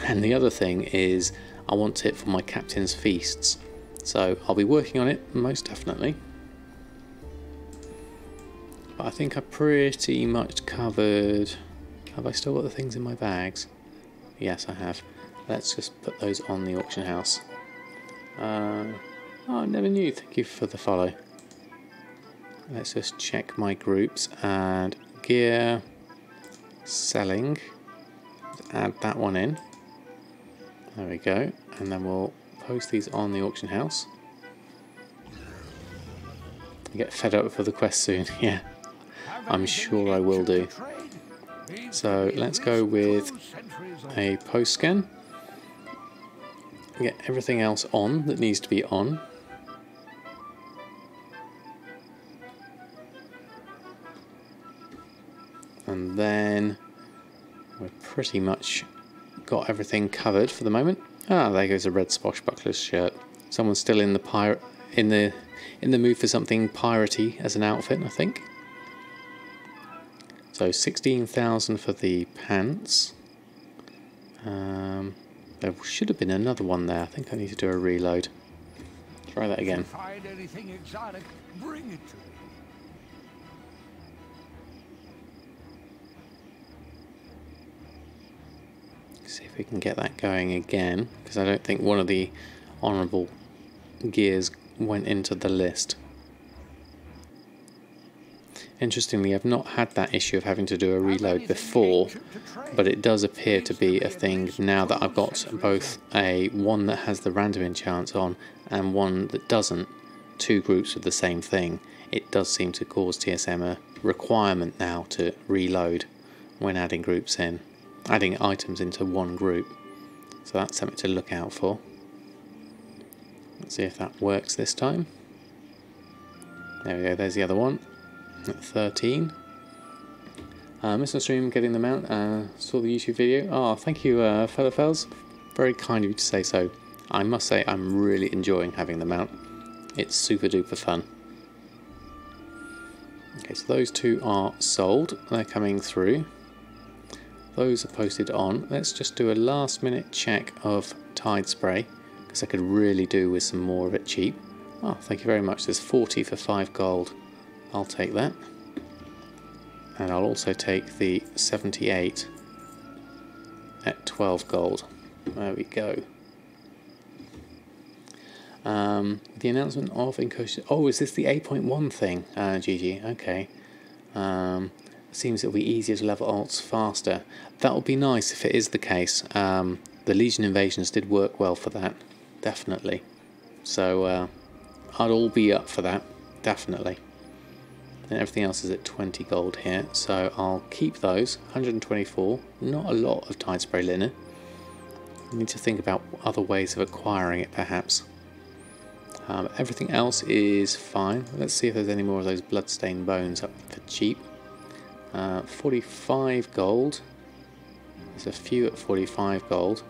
Speaker 1: and the other thing is I want it for my captain's feasts. So I'll be working on it most definitely. But I think I pretty much covered... Have I still got the things in my bags? Yes, I have. Let's just put those on the auction house. Oh, I never knew. Thank you for the follow. Let's just check my groups and gear, selling. Let's add that one in. There we go. And then we'll post these on the auction house. Get fed up for the quest soon. Yeah. I'm sure I will do. So let's go with a post scan. Get everything else on that needs to be on. And then we're pretty much got everything covered for the moment. Ah, there goes a red swashbuckler's shirt. Someone's still in the in the mood for something piratey as an outfit, I think. So 16,000 for the pants. There should have been another one there. I think I need to do a reload. Try that again.
Speaker 3: If you find anything exotic, bring it to me.
Speaker 1: See if we can get that going again, because I don't think one of the honourable gears went into the list. Interestingly, I've not had that issue of having to do a reload before, but it does appear to be a thing now that I've got both one that has the random enchants on and one that doesn't, two groups of the same thing. It does seem to cause TSM a requirement now to reload when adding groups in, adding items into one group. So that's something to look out for. Let's see if that works this time. There we go, there's the other one. At 13. Missed on stream getting them out. Saw the YouTube video. Oh, thank you, fellow fellas. Very kind of you to say so. I must say I'm really enjoying having them out. It's super duper fun. Okay, so those two are sold. They're coming through. Those are posted on. Let's just do a last minute check of Tide Spray, because I could really do with some more of it cheap. Oh, thank you very much. There's 40 for 5 gold. I'll take that. And I'll also take the 78 at 12 gold. There we go. The announcement of Incursion. Oh, is this the 8.1 thing? GG, okay. Seems it'll be easier to level alts faster. That would be nice if it is the case. The Legion Invasions did work well for that, definitely. So I'd all be up for that, definitely. And everything else is at 20 gold here, so I'll keep those. 124, not a lot of Tide Spray linen. I need to think about other ways of acquiring it, perhaps. Everything else is fine. Let's see if there's any more of those bloodstained bones up for cheap. 45 gold. There's a few at 45 gold.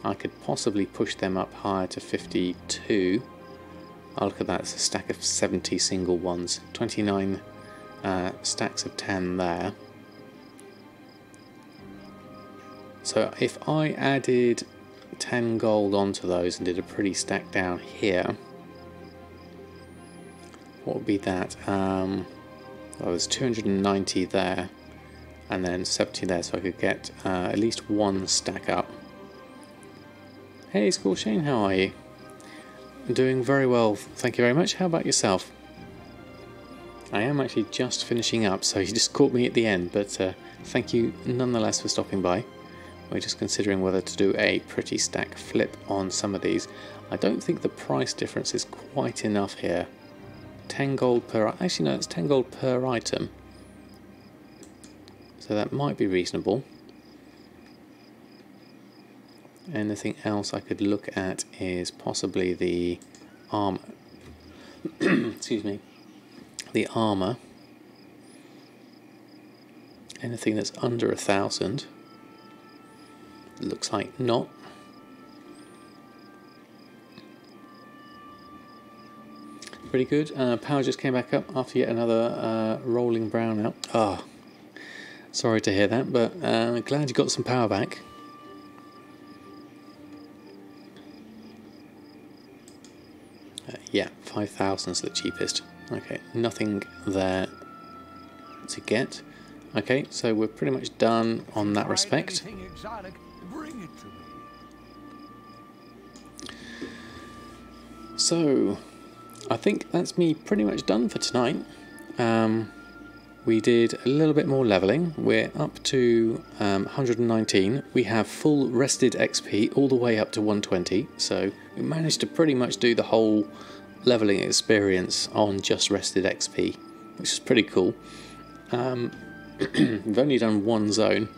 Speaker 1: I could possibly push them up higher to 52. Oh, look at that, it's a stack of 70 single ones. 29 stacks of 10 there. So if I added 10 gold onto those and did a pretty stack down here, what would be that? Well, there's 290 there, and then 70 there, so I could get at least one stack up. Hey, School Shane, how are you? Doing very well, thank you very much. How about yourself? I am actually just finishing up, so you just caught me at the end, but thank you nonetheless for stopping by. We're just considering whether to do a pretty stack flip on some of these. I don't think the price difference is quite enough here. 10 gold per... Actually, no, it's 10 gold per item. So that might be reasonable. Anything else I could look at is possibly the armor. Excuse me. The armor. Anything that's under 1,000. Looks like not. Pretty good. Power just came back up after yet another rolling brownout. Ah, sorry to hear that, but glad you got some power back. Yeah, 5,000 is the cheapest. Okay, nothing there to get. Okay, so we're pretty much done on that respect.
Speaker 3: Exotic, bring it to me.
Speaker 1: So, I think that's me pretty much done for tonight. We did a little bit more leveling. We're up to 119. We have full rested XP all the way up to 120. So we managed to pretty much do the whole leveling experience on just rested XP, which is pretty cool. We've only done one zone.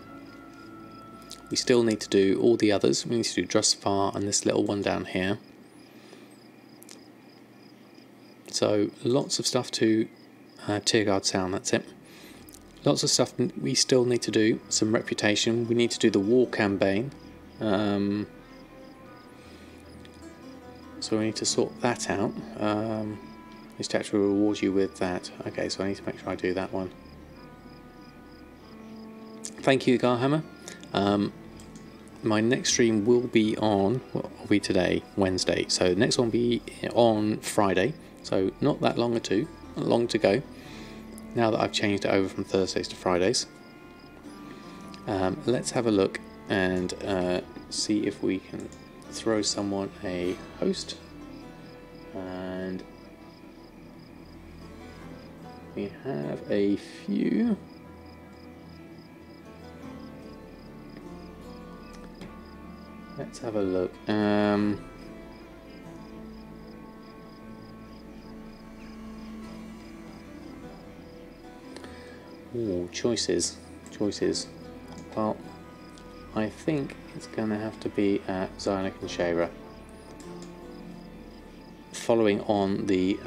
Speaker 1: We still need to do all the others. We need to do Drustvar and this little one down here. So lots of stuff to Tierguard Sound, that's it. Lots of stuff we still need to do. Some reputation. We need to do the war campaign. So we need to sort that out. This statue will reward you with that. Okay, so I need to make sure I do that one. Thank you, Garhammer. my next stream will be on, what will be today? Wednesday. So the next one will be on Friday. So not that long to go. Now that I've changed it over from Thursdays to Fridays. Let's have a look and see if we can throw someone a host. And we have a few. Let's have a look. Ooh, choices. Well, I think it's going to have to be Zynic and Shara. Following on the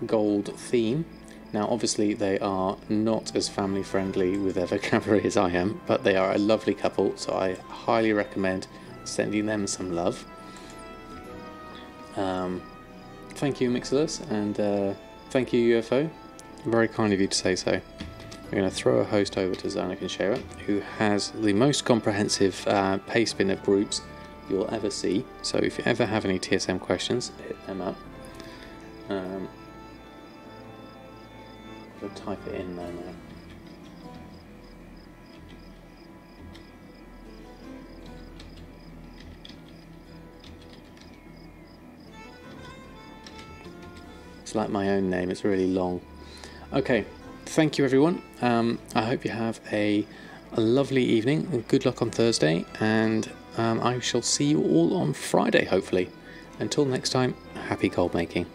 Speaker 1: gold theme. Now obviously they are not as family friendly with their vocabulary as I am, but they are a lovely couple, so I highly recommend sending them some love. Thank you, Mixilus, and thank you, UFO. Very kind of you to say so. We're going to throw a host over to Zynic and Shara, who has the most comprehensive paste bin of groups you'll ever see. So if you ever have any TSM questions, hit them up. I'll type it in there now. It's like my own name, it's really long. Okay, thank you everyone. I hope you have a lovely evening, and good luck on Thursday, and I shall see you all on Friday hopefully. Until next time, happy gold making.